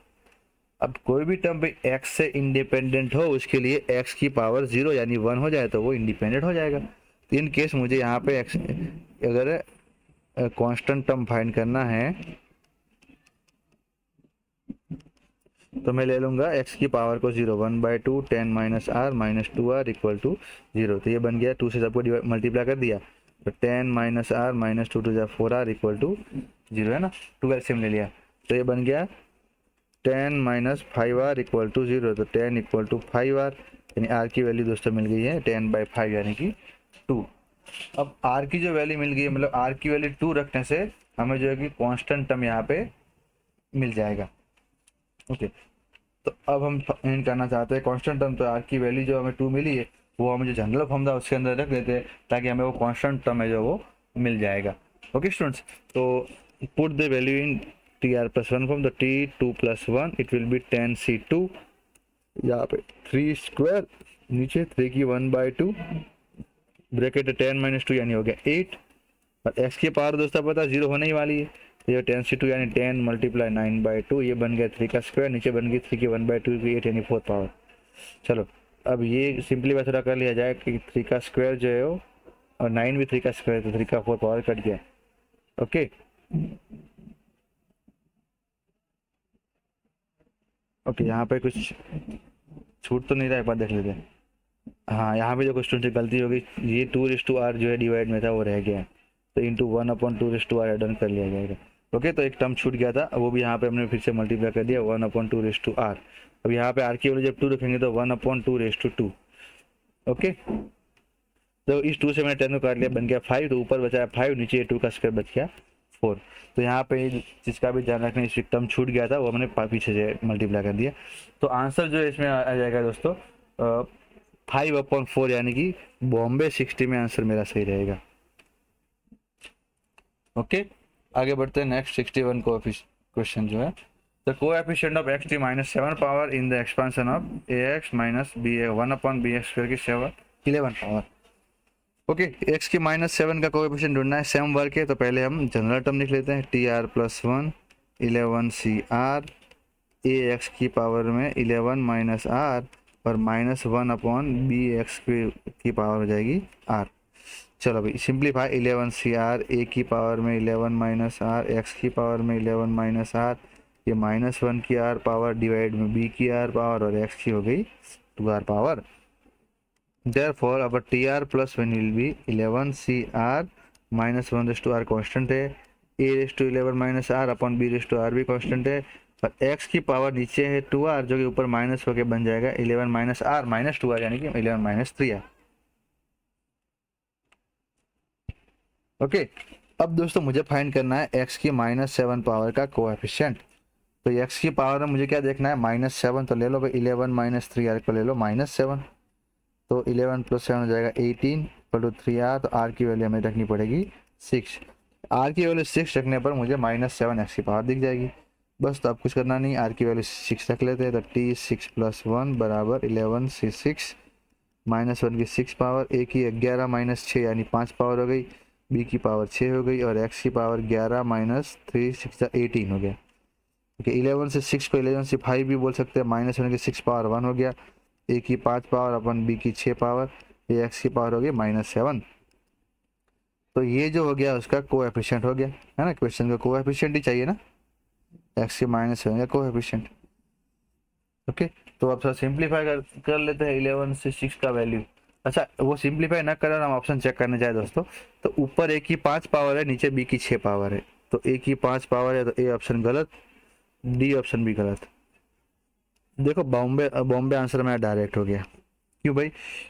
अब कोई भी टर्म भाई एक्स से इंडिपेंडेंट हो, उसके लिए एक्स की पावर 0 यानी 1 हो जाए तो वो इंडिपेंडेंट हो जाएगा। इन केस मुझे यहाँ पे एक्स अगर कांस्टेंट टर्म फाइंड करना है तो मैं ले लूंगा एक्स की पावर को 0, 1/2 10 - r - 2r = 0। तो ये बन गया, 2 से सबको मल्टीप्लाई कर दिया तो 10 - r - 2 × 4r = 0 है ना। 2 एलसीएम ले लिया तो ये बन गया 10 - 5r = 0। तो 10 = 5r यानी r की वैल्यू दोस्तों मिल गई है 10/5 यानी कि 2। अब r की जो वैल्यू मिल गई है, मतलब r की वैल्यू 2 रखने से हमें जो है कि कांस्टेंट टर्म यहाँ पे मिल जाएगा। ओके, तो अब हम फाइंड करना चाहते हैं कांस्टेंट टर्म। तो r की वैल्यू जो हमें 2 मिली है वो हम जो जनरल फॉर्म था उसके अंदर रख देते हैं ताकि हमें वो कांस्टेंट टर्म है जो वो मिल जाएगा। ओके स्टूडेंट्स, तो put the value in tr+1 form. तो t2 + 1 it will B 10c2, यहाँ पे 3² नीचे 3 की 1/2 ब्रैकेट 10 - 2 यानी हो गया 8 और x की पावर दोस्तों पता 0 होने ही वाली है। तो ये 10c2 यानी 10 × 9/2 ये बन गया 3 का स्क्वायर, नीचे बन गई 3 की 1/2 की 8 यानी 4 पावर। चलो अब ये सिंपली थोड़ा कर लिया जाए कि 3 का स्क्वायर जो है वो और 9 भी 3 का स्क्वायर, तो 3 का 4 पावर कट गया। ओके ओके, यहाँ पे कुछ छूट तो नहीं रहा, एक बार देख लेते हैं। हाँ, यहाँ पे जो क्वेश्चन से गलती हो गई, ये 2/r जो है डिवाइड में था वो रह गया, तो इंटू 1/2/r एड ऑन कर लिया जाएगा। ओके, तो एक टर्म छूट गया था, वो भी यहाँ पे हमने फिर से मल्टीप्लाई कर दिया 1/2/r। अब यहाँ पे r की वैल्यू जब 2 रखेंगे तो 1/2/2। ओके, तो इस 2 से मैंने 10 को काट लिया, बन गया 5, तो ऊपर बचा 5, नीचे 2 का स्क्वायर बच गया 4। तो यहाँ पे जिसका भी ध्यान रखना, इस टर्म छूट गया था वो हमने पीछे से मल्टीप्लाई कर दिया। तो आंसर जो है इसमें आ जाएगा दोस्तों 5/4 यानी कि बॉम्बे 60 में आंसर मेरा सही रहेगा। ओके, आगे बढ़ते हैं नेक्स्ट 61 क्वेश्चन जो है, the coefficient of xt - 7 power in the expansion of ax - ba 1/bx² की 11 पावर। ओके, x की -7 का कोएफिशिएंट ढूंढना है, सेम वर्क है। तो पहले हम जनरल टर्म लिख लेते हैं, tr+1 11 CR ax की पावर में 11 - r और -1/bx की पावर हो जाएगी r। चलो भाई सिंप्लीफाई, 11 CR a की पावर में 11 - r, x की पावर में 11 - r, ये -1 की r पावर डिवाइड में b की r पावर और x की हो गई 2r power. Therefore our tr+1 will be 11 CR -1 constant है, a⁻⁻r/b⁻r भी कांस्टेंट है, और x की पावर नीचे है 2r जो कि ऊपर माइनस होके बन जाएगा 11-r-2r यानी कि 11-3r। ओके, अब दोस्तों मुझे फाइंड करना है x की -7 पावर का कोएफिशिएंट। तो x की पावर में मुझे क्या देखना है, -7, तो ले लो भाई 11-3r को ले लो -7, तो 11 + 7 हो जाएगा 18 = 3r, तो r की वैल्यू हमें रखनी पड़ेगी 6। r की वैल्यू 6 रखने पर मुझे -7 x की पावर दिख जाएगी। बस, तो अब कुछ करना नहीं, r की वैल्यू 6 रख लेते हैं, तो t6 + 1 = 11 से 6, -1 की 6 पावर, a की 11 - 6 यानी 5 पावर हो गई, b की पावर 6 हो गई, और x की पावर 11 - 3 6 18 हो गया। ओके, 11 से 6 को 11 से 5 भी बोल सकते हैं, -1 की 6 पावर 1 हो गया, a की 5 पावर अपन b की 6 पावर, ये x की पावर हो गई -7। तो ये जो हो गया उसका कोएफिशिएंट हो गया, है ना, क्वेश्चन का कोएफिशिएंट ही चाहिए ना, x के -7 का कोएफिशिएंट। ओके, तो अब थोड़ा सिंप्लीफाई कर लेते हैं 11 से 6 का वैल्यू। अच्छा, वो सिंप्लीफाई ना कर, हम ऑप्शन चेक करने जाए दोस्तों, तो ऊपर a की 5 पावर है, नीचे b की 6 पावर है, तो a की 5 पावर है, तो ए ऑप्शन गलत, डी ऑप्शन भी गलत। देखो, बॉम्बे आंसर मेरा डायरेक्ट हो गया। क्यों भाई?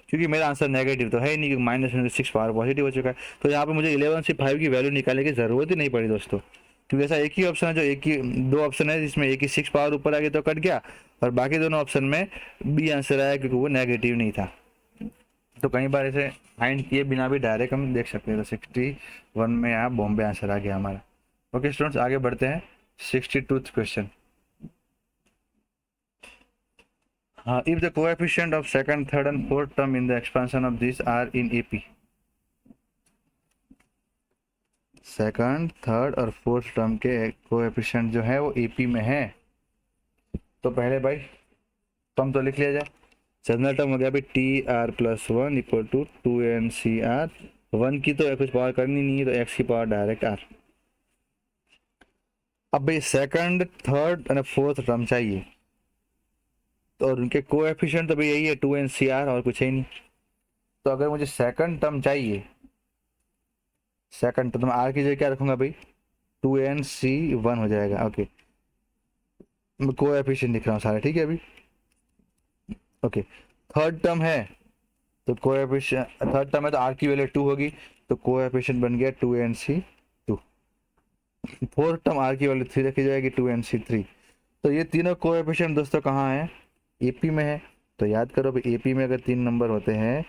क्योंकि मेरा आंसर नेगेटिव तो है ही नहीं, क्योंकि -6 पावर पॉजिटिव हो चुका है, तो यहाँ पे मुझे 11 से 5 की वैल्यू निकालने की जरूरत ही नहीं पड़ी दोस्तों, क्योंकि ऐसा एक ही ऑप्शन है, जो एक ही दो ऑप्शन है जिसमें एक ही 6 पावर ऊपर आ गई तो कट गया, और बाकी दोनों ऑप्शन में बी आंसर आया क्योंकि वो नेगेटिव नहीं था। तो कई बार ऐसे फाइंड किए बिना भी डायरेक्ट हम देख सकते हैं। तो 61 में यहाँ बॉम्बे आंसर आ गया हमारा। ओके स्टूडेंट्स, आगे बढ़ते हैं 62th question. If the coefficient of second, third and fourth term in the expansion of these are in AP, second, third और फोर्थ टर्म के कोएफिशिएंट जो है वो AP में है, तो पहले भाई टर्म तो लिख लिया जाए। जनरल टर्म हो गया भाई TR + 1 = 2NCR, 1 की तो कुछ पावर करनी नहीं है, तो x की पावर डायरेक्ट r। अब भाई सेकंड, थर्ड और फोर्थ टर्म चाहिए, तो उनके कोएफिशिएंट तो भाई यही है 2NCR, और कुछ है नहीं। तो अगर मुझे सेकंड टर्म चाहिए, सेकंड टर्म r की जगह क्या रखूंगा भाई, 2NC1 हो जाएगा। ओके, कोएफिशिएंट लिख रहा हूँ सारे, ठीक है अभी। ओके, थर्ड टर्म है, तो कोएफिशिएंट थर्ड टर्म है तो r की वैल्यू 2 होगी, तो कोएफिशिएंट बन गया 2NC2। फोर्थ टर्म r की वैल्यू 3 रखी जाएगी, 2NC3। तो ये तीनों कोएफिशिएंट दोस्तों कहाँ है, AP में है। तो याद करो भाई, AP में अगर 3 नंबर होते हैं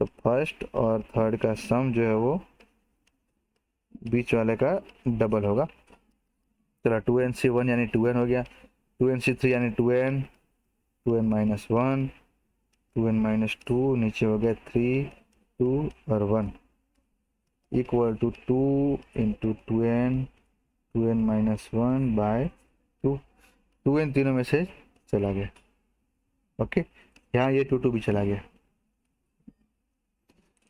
तो फर्स्ट और थर्ड का सम जो है वो बीच वाले का डबल होगा। चलो 2NC1 यानी 2n हो गया, 2NC3 यानी 2n, 2n-1, 2n-2, नीचे हो गया 3, 2 और 1 = 2 × 2n, 2n-1/2, 2n तीनों में से चला गया। ओके, यहाँ ये 2 भी चला गया।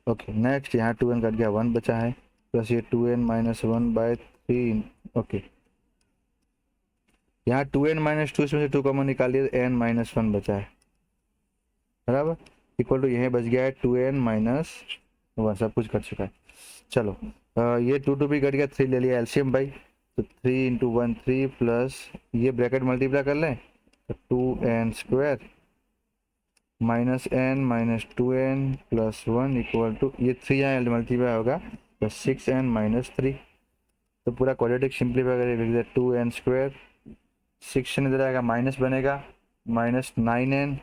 ओके, नेक्स्ट यहाँ 2n कट गया, 1 बचा है, प्लस ये 2n-1/3। ओके, यहाँ 2n-2 इसमें से 2 कॉमन निकाल दिया, n-1 बचा है, बराबर, = यही बच गया है 2n-1, सब कुछ कट चुका है। चलो, ये 2 भी कट गया, 3 ले लिया एलसीएम भाई, तो 3 × 1 3, प्लस ये ब्रैकेट मल्टीप्लाई कर लें, तो 2n² -n - 2n + 1 = ये 3 यहाँ मल्टीप्लाई होगा, तो 6n - 3। तो पूरा क्वाड्रेटिक सिंप्लीफाई करके लिख दिया 2n², 6 इधर आएगा, माइनस बनेगा, -9n,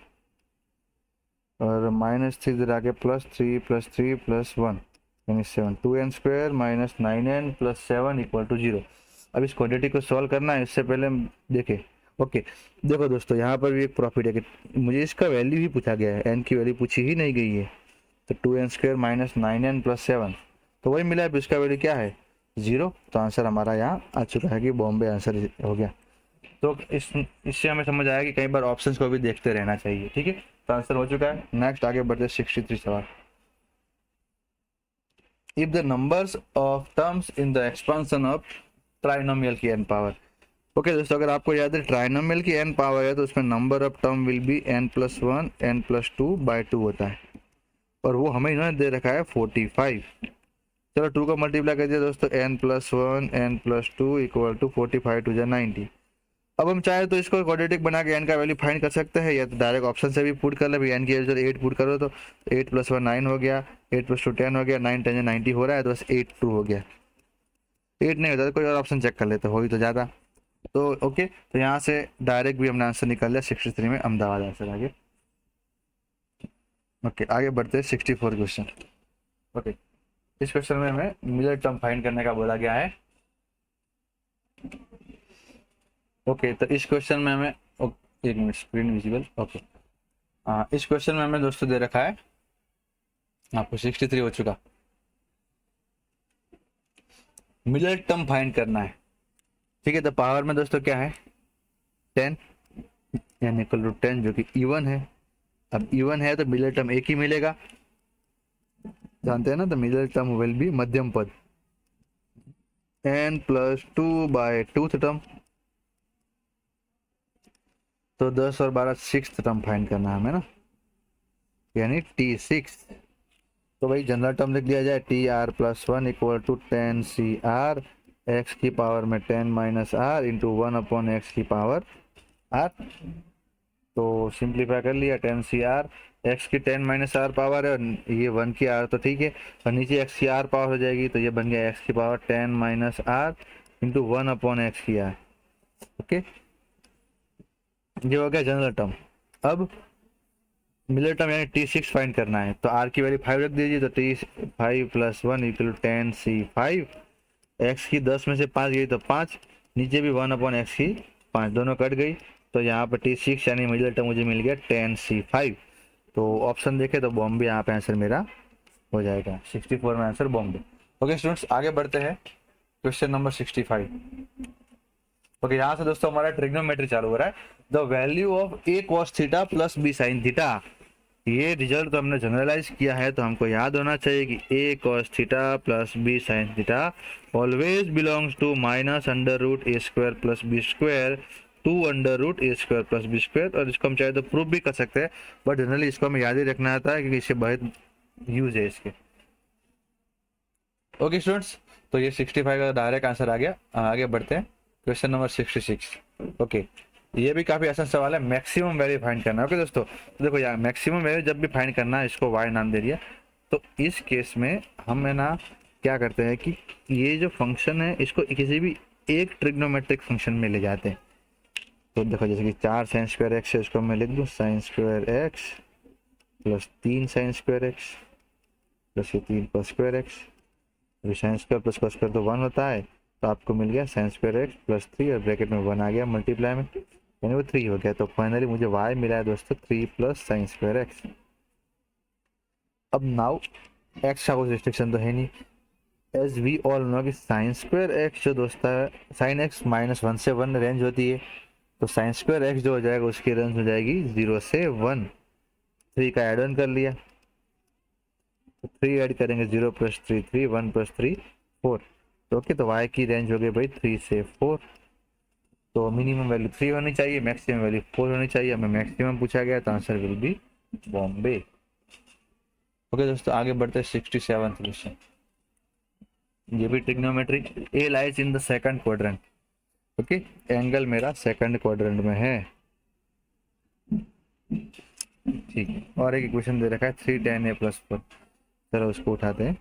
और -3 इधर आके +3 + 3 + 1 यानी 7, 2n² - 9n + 7 = 0। अब इस क्वाड्रेटिक को सॉल्व करना है, इससे पहले हम देखें। ओके, देखो दोस्तों, यहाँ पर भी एक प्रॉफिट है कि मुझे इसका वैल्यू ही पूछा गया है, n की वैल्यू पूछी ही नहीं गई है, तो 2n² - 9n + 7, तो वही मिला है, इसका वैल्यू क्या है 0। तो आंसर हमारा यहाँ आ चुका है कि बॉम्बे आंसर हो गया। तो इससे हमें समझ आया कि कई बार ऑप्शंस को भी देखते रहना चाहिए, ठीक है। तो आंसर हो चुका है। नेक्स्ट आगे बढ़ते 63 सवाल। If the numbers of terms in the expansion of trinomial की n पावर। ओके दोस्तों, अगर आपको याद है ट्राइनोमियल की n पावर है, तो उसमें number of term will be n+1 n+2/2 होता है, और वो हमें इन्होंने दे रखा है 45। चलो 2 का मल्टीप्लाई कर दिया दोस्तों, n+1 n+2 equal to 45 to 90। अब हम चाहे तो इसको क्वाड्रेटिक बना के n का वैल्यू फाइंड कर सकते हैं, या तो डायरेक्ट ऑप्शन से भी पुट कर ले। n की वैल्यू 8 पुट करो तो 8+1 9 हो गया, 8+2 10 हो गया, 9 10 90 हो रहा है, तो बस 8 2 हो गया। 8 नहीं होता तो कोई और ऑप्शन चेक कर लेते, हो ही तो ज़्यादा। तो ओके, तो यहाँ से डायरेक्ट भी हमने आंसर निकाल लिया, 63 में अहमदाबाद आंसर आगे। ओके, आगे बढ़ते हैं 64 क्वेश्चन। ओके, इस क्वेश्चन में हमें मिलर टर्म फाइंड करने का बोला गया है। ओके, तो इस क्वेश्चन में हमें एक मिनट, स्क्रीन विजिबल। ओके, इस क्वेश्चन में हमें दोस्तों दे रखा है आपको 63 हो चुका, मिलर टर्म फाइंड करना है। ठीक है, तो पावर में दोस्तों क्या है 10 यानी इक्वल टू 10, जो कि इवन है। अब इवन है तो मिलर टर्म एक ही मिलेगा, जानते हैं ना, तो मिलर टर्म विल बी मध्यम पद n+2/2 टर्म। तो 10 और 12 6th टर्म फाइंड करना है हमें ना, यानी T6। तो भाई जनरल टर्म लिख दिया जाए, TR+1 equal to 10CR x की पावर में 10 - r इंटू 1/x की पावर r। तो सिंप्लीफाई कर लिया, 10CR x की 10 - r पावर है, और ये 1 की r, तो ठीक है, और नीचे x की r पावर हो जाएगी, तो ये बन गया x की पावर 10 - r इंटू 1/x की r। ओके, ये हो गया जनरल टर्म। अब मिलर टर्म यानी T6 फाइंड करना है, तो r की वैल्यू 5 रख दीजिए, तो T5+1 equal to 10C5। x की 10 में से 5 गई तो 5, नीचे भी 1/x की 5, दोनों कट गई, तो यहाँ पर T6 यानी मिलर टर्म मुझे मिल गया 10C5। तो ऑप्शन देखे तो बॉम्बे यहाँ पे आंसर मेरा हो जाएगा, 64 में आंसर बॉम्बे। ओके स्टूडेंट्स, आगे बढ़ते हैं क्वेश्चन नंबर 65। ओके, यहाँ से दोस्तों हमारा ट्रिग्नोमेट्री चालू हो रहा है। The value of a cos theta plus b sin theta, ये रिजल्ट तो हमने जनरलाइज किया है, तो हमको याद होना चाहिए कि a cos theta plus b sin theta always belongs to -√a² plus b² to √a² plus b²। और इसको हम चाहे तो प्रूफ भी कर सकते हैं, बट जनरली इसको हमें याद ही रखना आता है क्योंकि इससे बहुत यूज है इसके। ओके स्टूडेंट्स, तो ये 65 का डायरेक्ट आंसर आ गया। आगे बढ़ते हैं क्वेश्चन नंबर 66। ओके, ये भी काफी आसान सवाल है, मैक्सिमम वैल्यू फाइंड करना है। ओके दोस्तों, तो देखो यार, मैक्सिमम वैल्यू जब भी फाइंड करना है, इसको वाई नाम दे दिया, तो इस केस में हम है ना क्या करते हैं कि ये जो फंक्शन है इसको किसी भी एक ट्रिग्नोमेट्रिक फंक्शन में ले जाते हैं। तो देखो जैसे कि 4 sin² x है, इसको मैं लिख दूँ sin² x plus 3 sin² x plus ये 3 cos² x। sin² plus cos² तो 1 होता है, तो आपको मिल गया sin² x प्लस 3, और ब्रैकेट में 1 आ गया मल्टीप्लाई में, यानी वो 3 हो गया। तो फाइनली मुझे y मिला है दोस्तों 3 प्लस sin² x। अब नाउ x का कोई रिस्ट्रिक्शन तो है नहीं, एज वी ऑल नो कि sin² x जो दोस्त है, sin x -1 से 1 रेंज होती है, तो sin² x जो हो जाएगा उसकी रेंज हो जाएगी 0 से 1। 3 का एड ऑन कर लिया, तो 3 ऐड करेंगे, 0 + 3 3, 1 + 3 4। तो ओके, तो y की रेंज हो गई भाई 3 से 4। तो मिनिमम वैल्यू 3 होनी चाहिए, मैक्सिमम वैल्यू 4 होनी चाहिए। हमें मैक्सिमम पूछा गया, तो answer will be Bombay. Okay दोस्तों, आगे बढ़ते हैं 67 क्वेश्चन। ये भी trigonometry, A lies in the second quadrant. Okay, angle मेरा सेकंड क्वाड्रेंट में है, ठीक है। और एक इक्वेशन दे रखा है 3 tan a + 4, चलो उसको उठाते हैं।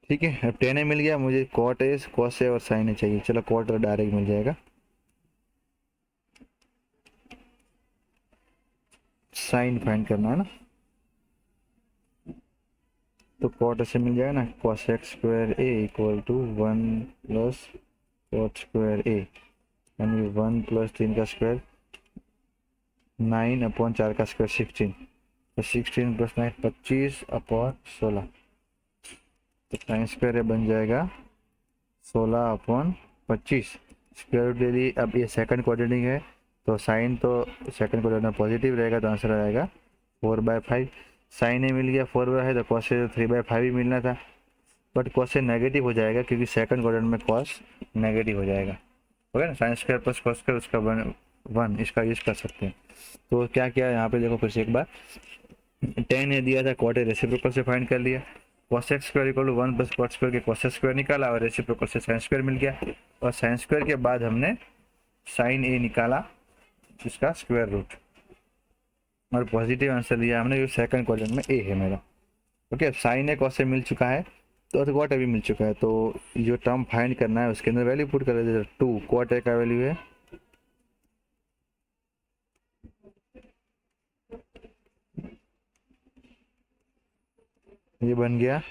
ठीक है, अब tan a मिल गया मुझे, cot a, cos a और sin a चाहिए। चलो cot a डायरेक्ट मिल जाएगा, sin फाइंड करना है ना, तो cot a से मिल जाएगा ना, cos x² a equal to 1 plus cot² a, यानी 1 + 3 का स्क्वायर 9/4 का स्क्वायर 16, तो 16 + 9 25/16, तो sin² a बन जाएगा 16/25। स्क्वायर रूट ले ली। अब ये सेकंड क्वाड्रेटिक है, तो साइन तो सेकंड क्वाड्रेंट में पॉजिटिव रहेगा, तो आंसर आएगा 4/5। साइन ए मिल गया 4/5, तो कॉस ए 3/5 ही मिलना था, बट कॉस से नेगेटिव हो जाएगा क्योंकि सेकंड क्वाड्रेंट में कॉस नेगेटिव हो जाएगा। ओके ना, sine square plus cos square उसका वन इसका यूज कर सकते हैं। तो क्या किया यहाँ पे देखो फिर से एक बार, टेन ए दिया था, कॉट ए रेसिप्रोकल से फाइंड कर लिया, cos x square equal to 1 plus cot square के कॉस स्क्वायर निकाला और रेसिप्रोकल से साइन स्क्वायर मिल गया। और साइन स्क्वायर के बाद हमने साइन ए निकाला जिसका स्क्वायर रूट, और पॉजिटिव आंसर दिया हमने, जो सेकंड क्वाड्रेंट में ए है मेरा। ओके, साइन ए कॉस से मिल चुका है तो कॉट ए भी मिल चुका है, तो जो टर्म फाइंड करना है उसके अंदर वैल्यू पुट कर देते, 2 कॉट ए का वैल्यू है ये बन गया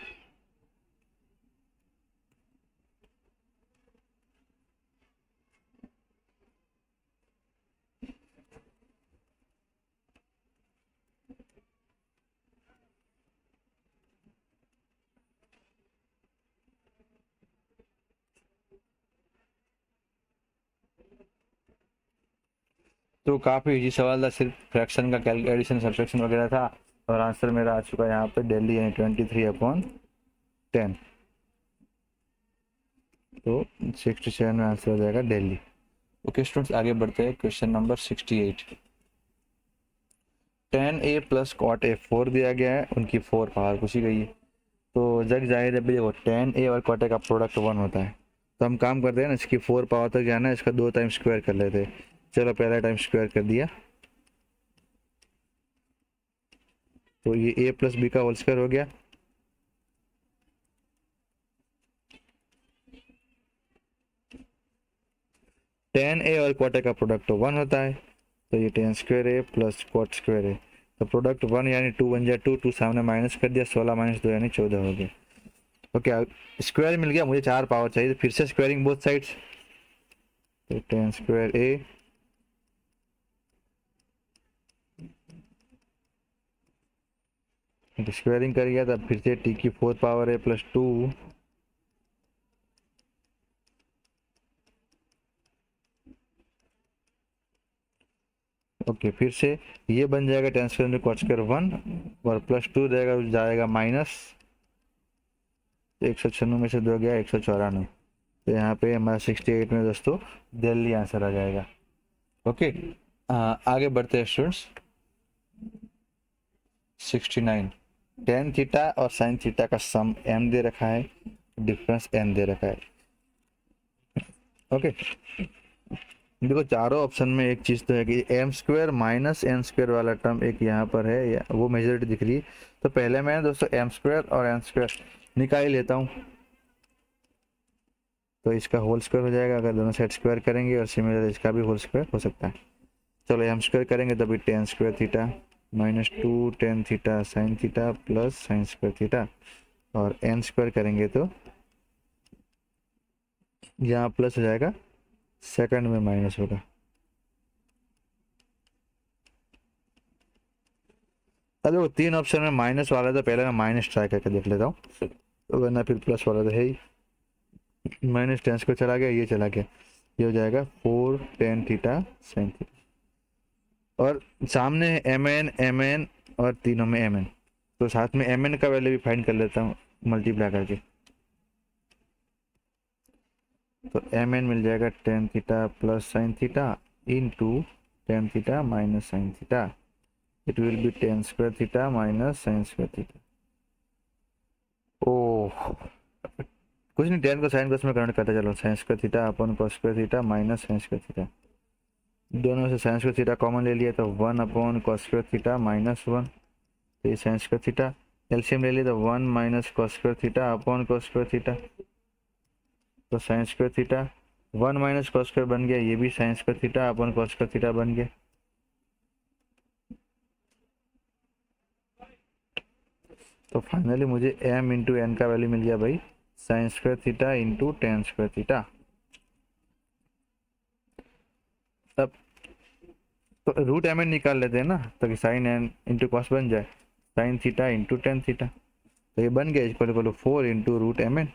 तो काफ़ी इजी सवाल था, सिर्फ फ्रैक्शन का एडिशन सब्ट्रैक्शन वगैरह था, और आंसर मेरा आ चुका है यहाँ पे दिल्ली यानी 23/10। तो 67 में आंसर हो जाएगा दिल्ली। ओके स्टूडेंट्स, आगे बढ़ते हैं, question number 68। tan a plus cot a 4 दिया गया है, उनकी 4 पावर पूछी गई है। तो जग जाहिर है भैया, वो tan a और कॉट ए का प्रोडक्ट 1 होता है, तो हम काम करते हैं ना, इसकी 4 पावर तक जाना है, इसका 2 टाइम स्क्वायर कर लेते हैं। चलो पहला टाइम स्क्वायर कर दिया, तो ये a प्लस बी का होल स्क्वायर हो गया, tan a और कॉट ए का प्रोडक्ट तो 1 होता है, तो ये tan स्क्वायर ए प्लस कॉट स्क्वायर ए, तो प्रोडक्ट 1 यानी 2 बन जाए 2, 2 सामने माइनस कर दिया, 16 माइनस 2 यानी 14 हो गया। ओके, स्क्वायर मिल गया, मुझे 4 पावर चाहिए, तो फिर से स्क्वायरिंग बोथ साइड्स, तो tan स्क्वायर ए स्क्वायरिंग कर गया, तब फिर से t की 4 पावर ए प्लस 2, ओके फिर से ये बन जाएगा tan स्क्वायर कॉट स्क्वायर 1, और प्लस 2 रहेगा जाएगा माइनस 196 में से 2 गया 194, तो यहाँ पे हमारा 68 में दोस्तों दिल्ली आंसर आ जाएगा। ओके, आगे बढ़ते हैं स्टूडेंट्स। 69, tan थीटा और sin थीटा का सम m दे रखा है, डिफरेंस n दे रखा है। ओके, देखो चारों ऑप्शन में एक चीज़ तो है कि m square minus n square वाला टर्म एक यहाँ पर है, या वो मेजॉरिटी दिख रही है, तो पहले मैं दोस्तों एम स्क्वायर और एन स्क्वायर निकाल ही लेता हूँ, तो इसका होल स्क्वायर हो जाएगा अगर दोनों साइड स्क्वायर करेंगे, और सिमिलर इसका भी होल स्क्वायर हो सकता है। चलो एम स्क्वायर करेंगे तभी tan square theta minus 2 tan theta sine theta plus sign square theta, और एन स्क्वायर करेंगे तो यहाँ प्लस हो जाएगा, सेकंड में माइनस होगा। अब देखो 3 ऑप्शन में माइनस वाला था, पहले मैं माइनस ट्राई करके देख लेता हूँ, तो वरना फिर प्लस वाला तो है ही। माइनस tan स्क्वायर चला गया, ये चला गया, ये हो जाएगा 4 tan थीटा साइन थीटा, और सामने है mn और तीनों में mn, तो साथ में mn का वैल्यू भी फाइंड कर लेता हूँ मल्टीप्लाई करके, तो mn मिल जाएगा tan theta plus sine theta into tan theta minus sine theta, it will be tan square theta minus sine square theta. Oh कुछ नहीं, tan को साइन को उसमें कन्वर्ट करता चलो, साइन स्क्वायर थीटा अपन cos square theta minus sine square theta, दोनों से sign square theta common ले लिया तो 1 cos स्क्वायर थीटा माइनस 1, तो ये साइन स्क्वायर थीटा एलसीएम ले लिया तो 1 minus cos square theta cos square theta, तो sine square theta 1 minus cos square बन गया, ये भी sine square theta cos square theta बन गया। तो फाइनली मुझे m इंटू एन का वैल्यू मिल गया भाई, sine square theta into tan square theta. अब तो रूट एम एन निकाल लेते हैं ना, ताकि साइन एन इंटू कॉस बन जाए, sine theta into tan theta, तो ये बन गया equal 4 into root m n,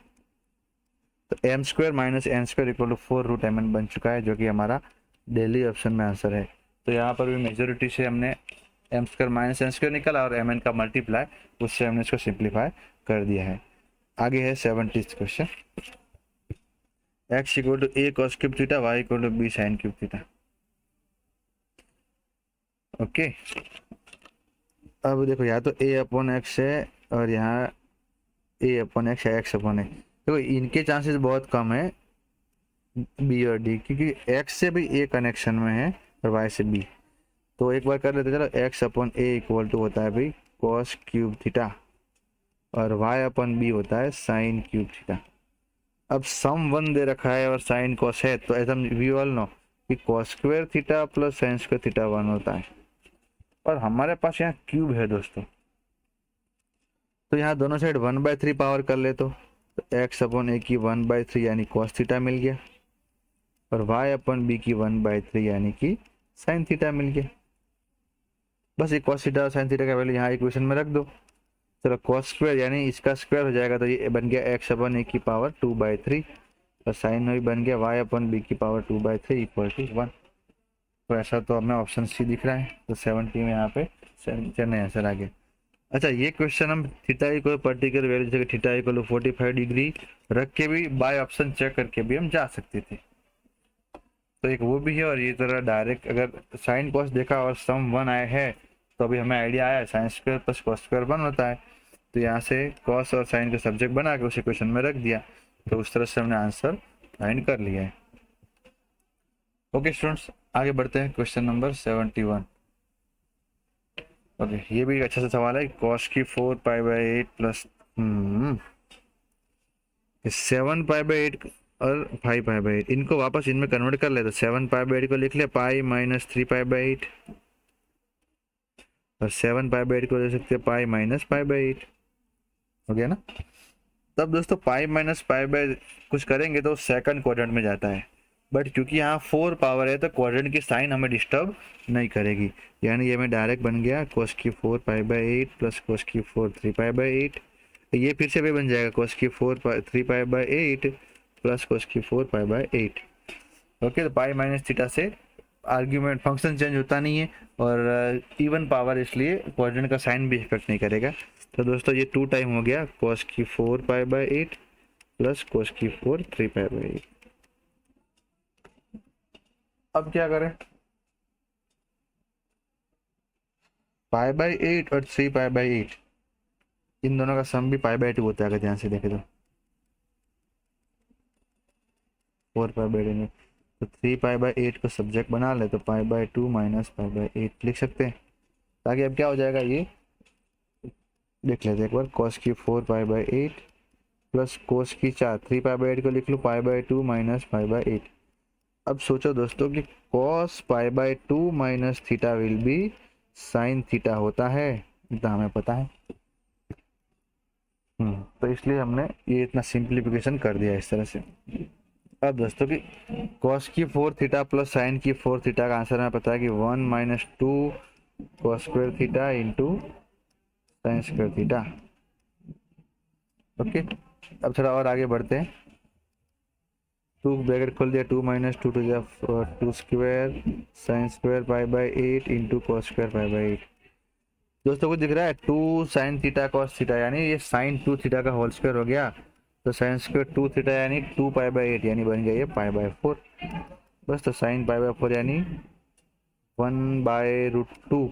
तो m square minus n square equal to 4 root m n बन चुका है, जो कि हमारा दिल्ली ऑप्शन में आंसर है। तो यहाँ पर भी मेजोरिटी से हमने m square minus n square निकाला, और एम एन का मल्टीप्लाई उससे हमने इसको सिंप्लीफाई कर दिया है। आगे है 70th question. x equal to a cos cube theta, y equal to b sin cube theta. Okay, अब देखो यहाँ तो a अपॉन एक्स है और यहाँ a अपॉन एक्स है, x अपॉन एक्स। देखो इनके चांसेस बहुत कम है b और d, क्योंकि x से भी a कनेक्शन में है और y से b। तो एक बार कर लेते चलो, x upon a equal to होता है भाई cos क्यूब थीटा और y अपॉन b होता है sin क्यूब थीटा। अब सम 1 दे रखा है और साइन कॉस है, तो ऐसा वी ऑल नो कि cos square theta plus sign square theta 1 होता है। और हमारे पास यहाँ क्यूब है दोस्तों, तो यहाँ दोनों साइड 1/3 पावर कर ले तो x अपॉन a की 1/3 यानी कॉस थीटा मिल गया और y अपॉन b की 1/3 यानी कि साइन थीटा मिल गया। बस ये कॉस थीटा और साइन थीटा का वैल्यू यहाँ इक्वेशन में रख दो। चलो कॉस स्क्वायर यानी इसका स्क्वायर हो जाएगा, तो ये बन गया x अपॉन a की पावर 2/3 और साइन भी बन गया y अपॉन b की पावर 2/3 इक्वल टू 1। तो ऐसा तो हमें ऑप्शन सी दिख रहा है, तो 70 में यहाँ पे चलने आंसर आ गया। अच्छा, ये क्वेश्चन हम थीटा इक्वल पर्टिकुलर वैल्यू जगह थीटा इक्वल 45 डिग्री रख के भी बाय ऑप्शन चेक करके भी हम जा सकते थे, तो एक वो भी है। और ये तरह डायरेक्ट अगर साइन कॉस देखा और सम 1 आया है तो अभी हमें आइडिया आया sine square plus cos square 1 होता है, तो यहाँ से कॉस और साइन का सब्जेक्ट बना के उसे क्वेश्चन में रख दिया, तो उस तरह से हमने आंसर फाइंड कर लिया है। ओके स्टूडेंट्स, आगे बढ़ते हैं क्वेश्चन नंबर 71। ओके, ये भी अच्छा सा सवाल है। कॉस की 4π/8 प्लस 7π/8 और 5π/8, इनको वापस इनमें कन्वर्ट कर ले, तो 7π/8 को लिख ले पाई माइनस 3π/8 और 7π/8 को ले सकते पाई माइनस π/8। हो गया ना। तब दोस्तों पाई माइनस पाई कुछ करेंगे तो सेकंड क्वाड्रेंट में जाता है, बट क्योंकि यहाँ 4 पावर है तो क्वाड्रेंट की साइन हमें डिस्टर्ब नहीं करेगी, यानी ये में डायरेक्ट बन गया cos की 4π/8 प्लस cos की 4 3π/8। ये फिर से भी बन जाएगा cos की 4 3π/8 प्लस cos की 4π/8। ओके, तो पाई माइनस थीटा से आर्ग्यूमेंट फंक्शन चेंज होता नहीं है और इवन पावर, इसलिए क्वाड्रेंट का साइन भी इफेक्ट नहीं करेगा। तो दोस्तों ये 2 टाइम हो गया cos की 4π/8 प्लस cos की 4 3π/8। अब क्या करें, π/8 और 3π/8 इन दोनों का सम भी π/2 होता है, अगर ध्यान से देखें तो 4π/8 तो 3π/8 को सब्जेक्ट बना ले तो π/2 माइनस π/8 लिख सकते हैं, ताकि अब क्या हो जाएगा ये देख लेते हैं एक बार। cos की 4π/8 प्लस cos की 4 3π/8 को लिख लो π/2 माइनस π/8। अब सोचो दोस्तों कि cos π/2 minus theta will be sine theta होता है, इतना हमें पता है। तो इसलिए हमने ये इतना सिंप्लीफिकेशन कर दिया इस तरह से। अब दोस्तों कि cos की 4 थीटा प्लस साइन की 4 थीटा का आंसर हमें पता है कि 1 minus 2 cos square theta into sine square theta. Okay, अब थोड़ा और आगे बढ़ते हैं। 2 ब्रैकेट खोल दिया, 2 minus 2 2 square sine square π/8 into cos square π/8। दोस्तों को दिख रहा है 2 साइन थीटा कॉस थीटा, यानी ये साइन 2 थीटा का होल स्क्वायर हो गया, तो साइन स्क्वायर 2 थीटा यानी 2 π/8 यानी बन गया ये π/4। बस, तो साइन π/4 यानी 1/√2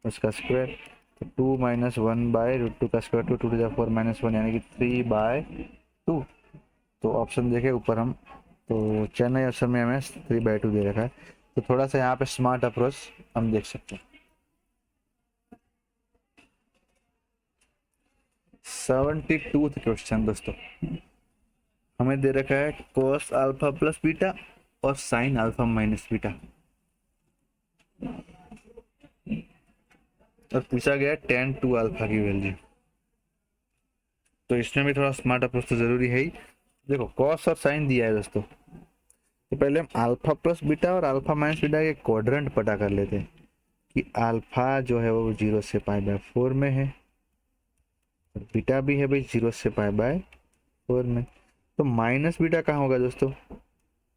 उसका स्क्वायर, तो 2 माइनस 1/√2 का स्क्वायर 2 2 4 माइनस 1 यानी कि 3/2। तो ऑप्शन देखे ऊपर हम, तो चेन्नई ऑप्शन में हमें 3/2 दे रखा है, तो थोड़ा सा यहाँ पे स्मार्ट अप्रोच हम देख सकते हैं। 72th क्वेश्चन दोस्तों, हमें दे रखा है cos अल्फा प्लस बीटा और साइन अल्फा माइनस बीटा, और पूछा गया tan 2 अल्फा की वैल्यू। तो इसमें भी थोड़ा स्मार्ट अप्रोच तो जरूरी है ही। देखो cos और साइन दिया है दोस्तों, तो पहले हम अल्फा प्लस बीटा और अल्फा माइनस बीटा के क्वाड्रेंट पता कर लेते हैं कि अल्फा जो है वो 0 से π/4 में है, बीटा भी है भाई 0 से π/4 में। तो माइनस बीटा कहाँ होगा दोस्तों,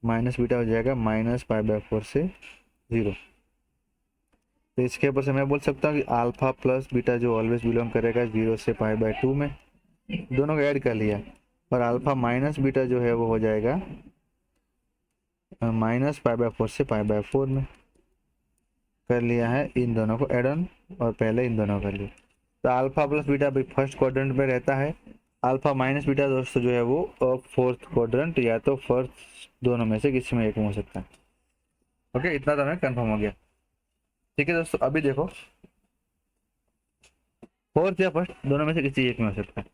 माइनस बीटा हो जाएगा माइनस π/4 से 0। तो इसके ऊपर से मैं बोल सकता हूँ कि अल्फा प्लस बीटा जो ऑलवेज बिलोंग करेगा 0 से π/2 में, दोनों को ऐड कर लिया, और अल्फा माइनस बीटा जो है वो हो जाएगा माइनस पाई बाय 4 से पाई बाय 4 में कर लिया है, इन दोनों को एड ऑन, और पहले इन दोनों कर लिया। तो अल्फा प्लस बीटा अभी फर्स्ट क्वाड्रेंट में रहता है, अल्फा माइनस बीटा दोस्तों जो है वो फोर्थ क्वाड्रेंट या तो फर्स्ट, दोनों में से किसी में एक में हो सकता है। ओके, इतना तो हमें कंफर्म हो गया। ठीक है दोस्तों, अभी देखो फोर्थ या फर्स्ट दोनों में से किसी एक में हो सकता है।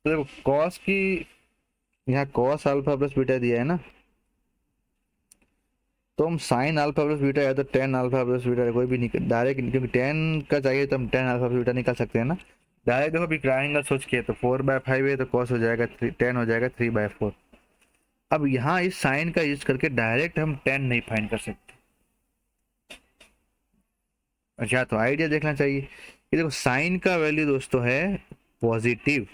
तो देखो कॉस की, यहाँ कॉस अल्फा प्लस बीटा दिया है ना, तो हम साइन अल्फा प्लस बीटा या तो टेन अल्फा प्लस बीटा कोई भी डायरेक्ट, क्योंकि टेन का चाहिए तो हम टेन अल्फा प्लस बीटा निकाल सकते हैं ना डायरेक्ट। देखो अभी ट्रायंगल सोच के, तो 4/5 है तो कॉस हो जाएगा 10 हो जाएगा 3/4। अब यहाँ इस साइन का यूज करके डायरेक्ट हम 10 नहीं फाइंड कर सकते। अच्छा, तो आइडिया देखना चाहिए कि देखो साइन का वैल्यू दोस्तों है पॉजिटिव,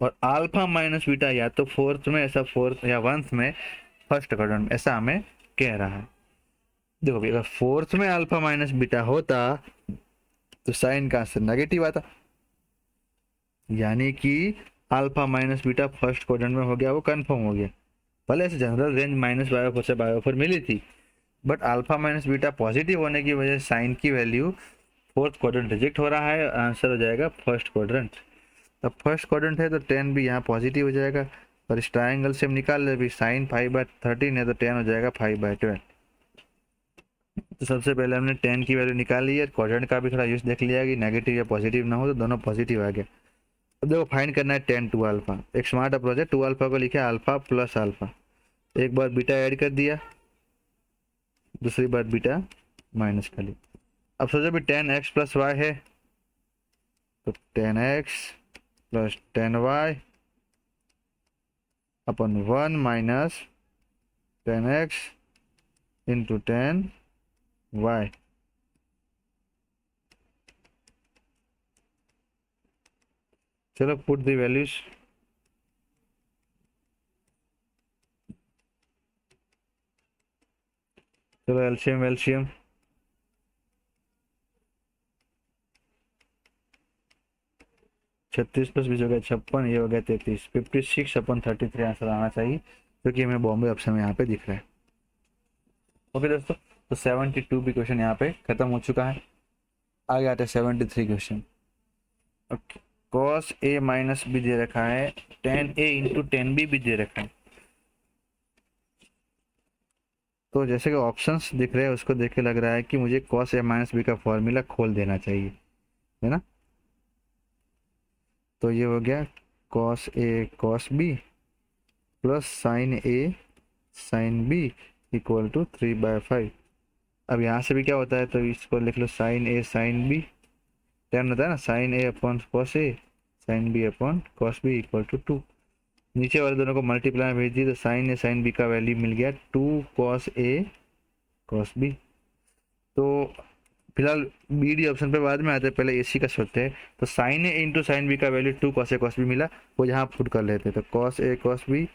और अल्फा माइनस बीटा या तो फोर्थ में, ऐसा फोर्थ या वंथ में, फर्स्ट क्वाड्रेंट में, ऐसा हमें कह रहा है। देखो अभी अगर फोर्थ में अल्फा माइनस बीटा होता तो साइन का आंसर नेगेटिव आता, यानी कि alpha minus beta first quadrant में हो गया, वो कंफर्म हो गया। भले ऐसे जनरल रेंज -4 से -4 मिली थी, but alpha minus beta positive होने की वजह से साइन की वैल्यू फोर्थ क्वाड्रेंट रिजेक्ट हो रहा है, आंसर हो जाएगा फर्स्ट क्वाड्रेंट। अब फर्स्ट क्वाड्रेंट है तो 10 भी यहाँ पॉजिटिव हो जाएगा, और इस ट्रायंगल से हम निकाल ले भी साइन 5/13 है तो 10 हो जाएगा 5/12। तो सबसे पहले हमने 10 की वैल्यू निकाल ली है, क्वाड्रेंट का भी थोड़ा यूज देख लिया कि नेगेटिव या पॉजिटिव ना हो, तो दोनों पॉजिटिव आ गया। अब देखो फाइंड करना है 10 टू अल्फा, एक स्मार्ट अप्रोच है, 2 अल्फा को लिखा अल्फा प्लस अल्फा, एक बार बीटा ऐड कर दिया, दूसरी बार बीटा माइनस कर लिया। अब सोचो भी 10x प्लस वाई है, तो 10x प्लस 10y अपन 1 माइनस 10x इंटू 10y। चलो पुट दी वैल्यूज, चलो एलसीएम एलसीएम, 36 प्लस 20 हो गया 56, ये हो गया 33, 56/33 आंसर आना चाहिए, क्योंकि हमें बॉम्बे ऑप्शन में यहाँ पे दिख रहा है। ओके दोस्तों, तो 72 भी क्वेश्चन यहाँ पे खत्म हो चुका है। आगे आते हैं 73 question. Okay, cos a minus भी दे रखा है, 10a इंटू 10b भी दे रखा है। तो जैसे कि ऑप्शंस दिख रहे हैं उसको देख के लग रहा है कि मुझे कॉस ए माइनस बी का फॉर्मूला खोल देना चाहिए, है ना। तो ये हो गया cos a cos b plus sine a sine b equal to 3/5। अब यहाँ से भी क्या होता है, तो इसको लिख लो sine a sine b, tan होता है ना, sine a upon cos a sine b upon cos b equal to 2। नीचे वाले दोनों को मल्टीप्लाई में भेज दी, तो साइन ए साइन बी का वैल्यू मिल गया 2 कॉस ए कॉस बी। तो फिलहाल बी डी ऑप्शन पे बाद में आते हैं, पहले ए सी का सोचते हैं। तो sine a into sine b का value 2 cos a cos b मिला, वो यहाँ पुट कर लेते हैं। तो cos a cos b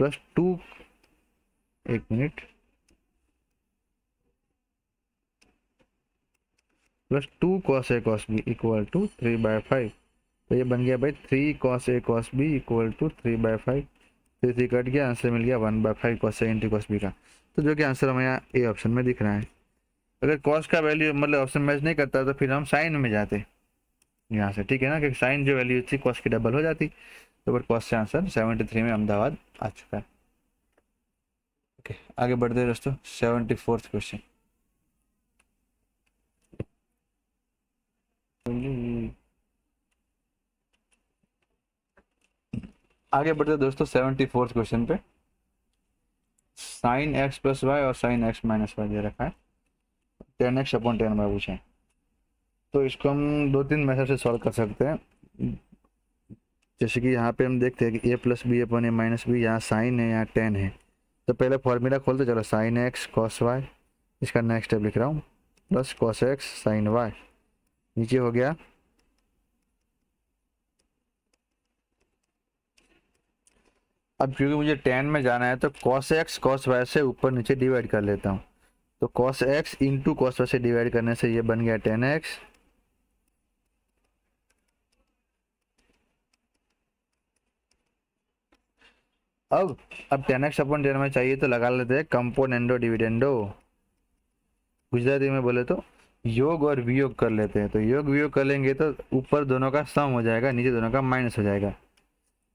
plus 2, एक minute, plus 2 cos a cos b equal to 3/5। तो ये बन गया भाई 3 cos a cos b equal to 3/5। 3 cut गया, आंसर मिल गया 1/5 cos a into cos b का। तो जो कि आंसर हमें यहाँ ए ऑप्शन में दिख रहा है। अगर कॉस का वैल्यू मतलब ऑप्शन मैच नहीं करता तो फिर हम साइन में जाते यहाँ से, ठीक है ना, क्योंकि साइन जो वैल्यू थी कॉस की डबल हो जाती। तो बट कॉस से आंसर 73 में अहमदाबाद आ चुका है। ओके, आगे बढ़ते हैं दोस्तों, 74th क्वेश्चन। आगे बढ़ते दोस्तों 74th क्वेश्चन पे। साइन एक्स प्लस वाई और sine x minus why they रखा है, 10x अपॉन 10y पूछा है। तो इसको हम 2-3 मेथड से सॉल्व कर सकते हैं। जैसे कि यहाँ पे हम देखते हैं कि a plus b upon a minus b, यहाँ साइन है यहाँ 10 है। तो पहले फॉर्मूला खोलते चलो, साइन एक्स कॉस वाई, इसका नेक्स्ट स्टेप लिख रहा हूँ, plus cos x sine y, नीचे हो गया। अब क्योंकि मुझे 10 में जाना है तो कॉस एक्स कॉस वाई से ऊपर नीचे डिवाइड कर लेता हूँ। तो cos x into cos y से डिवाइड करने से ये बन गया 10x अब 10x अपॉन 10 में चाहिए तो लगा लेते हैं कंपोनेंडो डिविडेंडो। गुजराती में बोले तो योग और वियोग कर लेते हैं। तो योग वियोग कर लेंगे तो ऊपर दोनों का सम हो जाएगा, नीचे दोनों का माइनस हो जाएगा।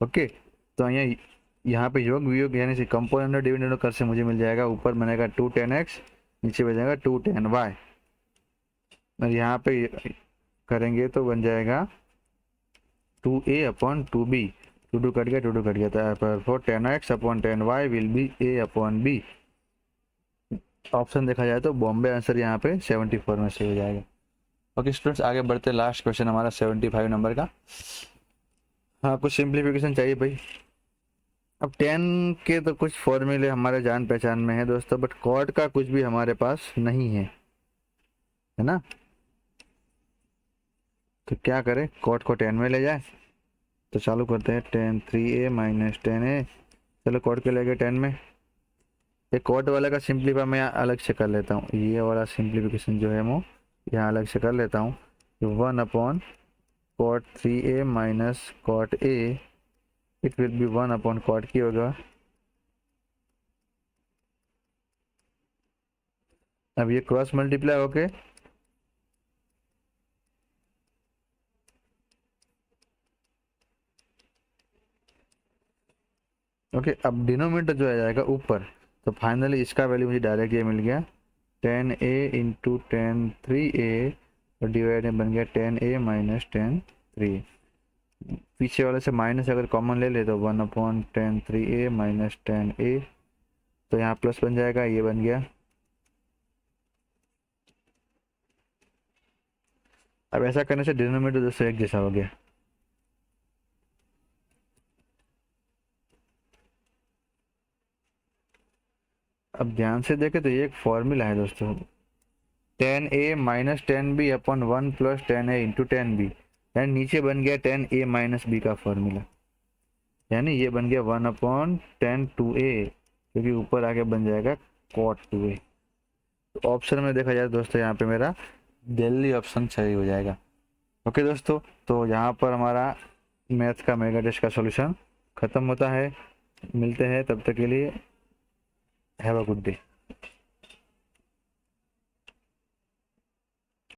ओके, तो यहाँ पे योग वियोग यानी से कंपोनेंडो डिविडेंडो कर से मुझे मिल जाएगा, ऊपर बनेगा 210x, नीचे बनेगा 210y, और यहाँ पे करेंगे तो बन जाएगा 2a अपॉन 2b, 2 कट गया, 2 कट गया, तो 10x upon 10y will be a upon b। Option देखा जाए तो बॉम्बे आंसर यहाँ पे 74 में से हो जाएगा। ओके स्टूडेंट्स, आगे बढ़ते, लास्ट क्वेश्चन हमारा 75 नंबर का। हाँ, कुछ सिंप्लीफिकेशन चाहिए भाई। अब 10 के तो कुछ फॉर्मूले हमारे जान पहचान में है दोस्तों, बट कॉट का कुछ भी हमारे पास नहीं है ना। तो क्या करें, कॉट को 10 में ले जाए, तो चालू करते हैं 10 3a माइनस 10a। चलो कॉट के ले गए 10 में। ये कॉट वाले का सिंप्लीफाई मैं अलग से कर लेता हूँ, ये वाला सिंप्लीफिकेशन जो है वो यहाँ अलग से कर लेता हूँ। 1 upon cot 3a minus cot a, it will be 1 upon cot की होगा। अब ये क्रॉस मल्टीप्लाई होके ओके, अब डिनोमिनेटर जो आ जाएगा ऊपर, तो फाइनली इसका वैल्यू मुझे डायरेक्ट ये मिल गया 10a इंटू 10 3a, और डिवाइड में बन गया 10a माइनस 10 3। पीछे वाले से माइनस अगर कॉमन ले ले तो 1 अपॉन 10 3a माइनस 10a, तो यहाँ प्लस बन जाएगा, ये बन गया। अब ऐसा करने से डिनोमिनेटर दोस्तों एक जैसा हो गया। अब ध्यान से देखें तो ये एक फॉर्मूला है दोस्तों, 10a minus 10b upon 1 plus 10a into 10b, यानी नीचे बन गया 10a माइनस b का फॉर्मूला, यानी ये बन गया 1 अपॉन 10 2a, क्योंकि ऊपर आके बन जाएगा cot 2a। तो ऑप्शन में देखा जाए दोस्तों, यहाँ पे मेरा दिल्ली ऑप्शन सही हो जाएगा। ओके दोस्तों, तो यहाँ पर हमारा मैथ का मेगा टेस्ट का सॉल्यूशन खत्म होता है। मिलते हैं, तब तक के लिए हैव अ गुड डे।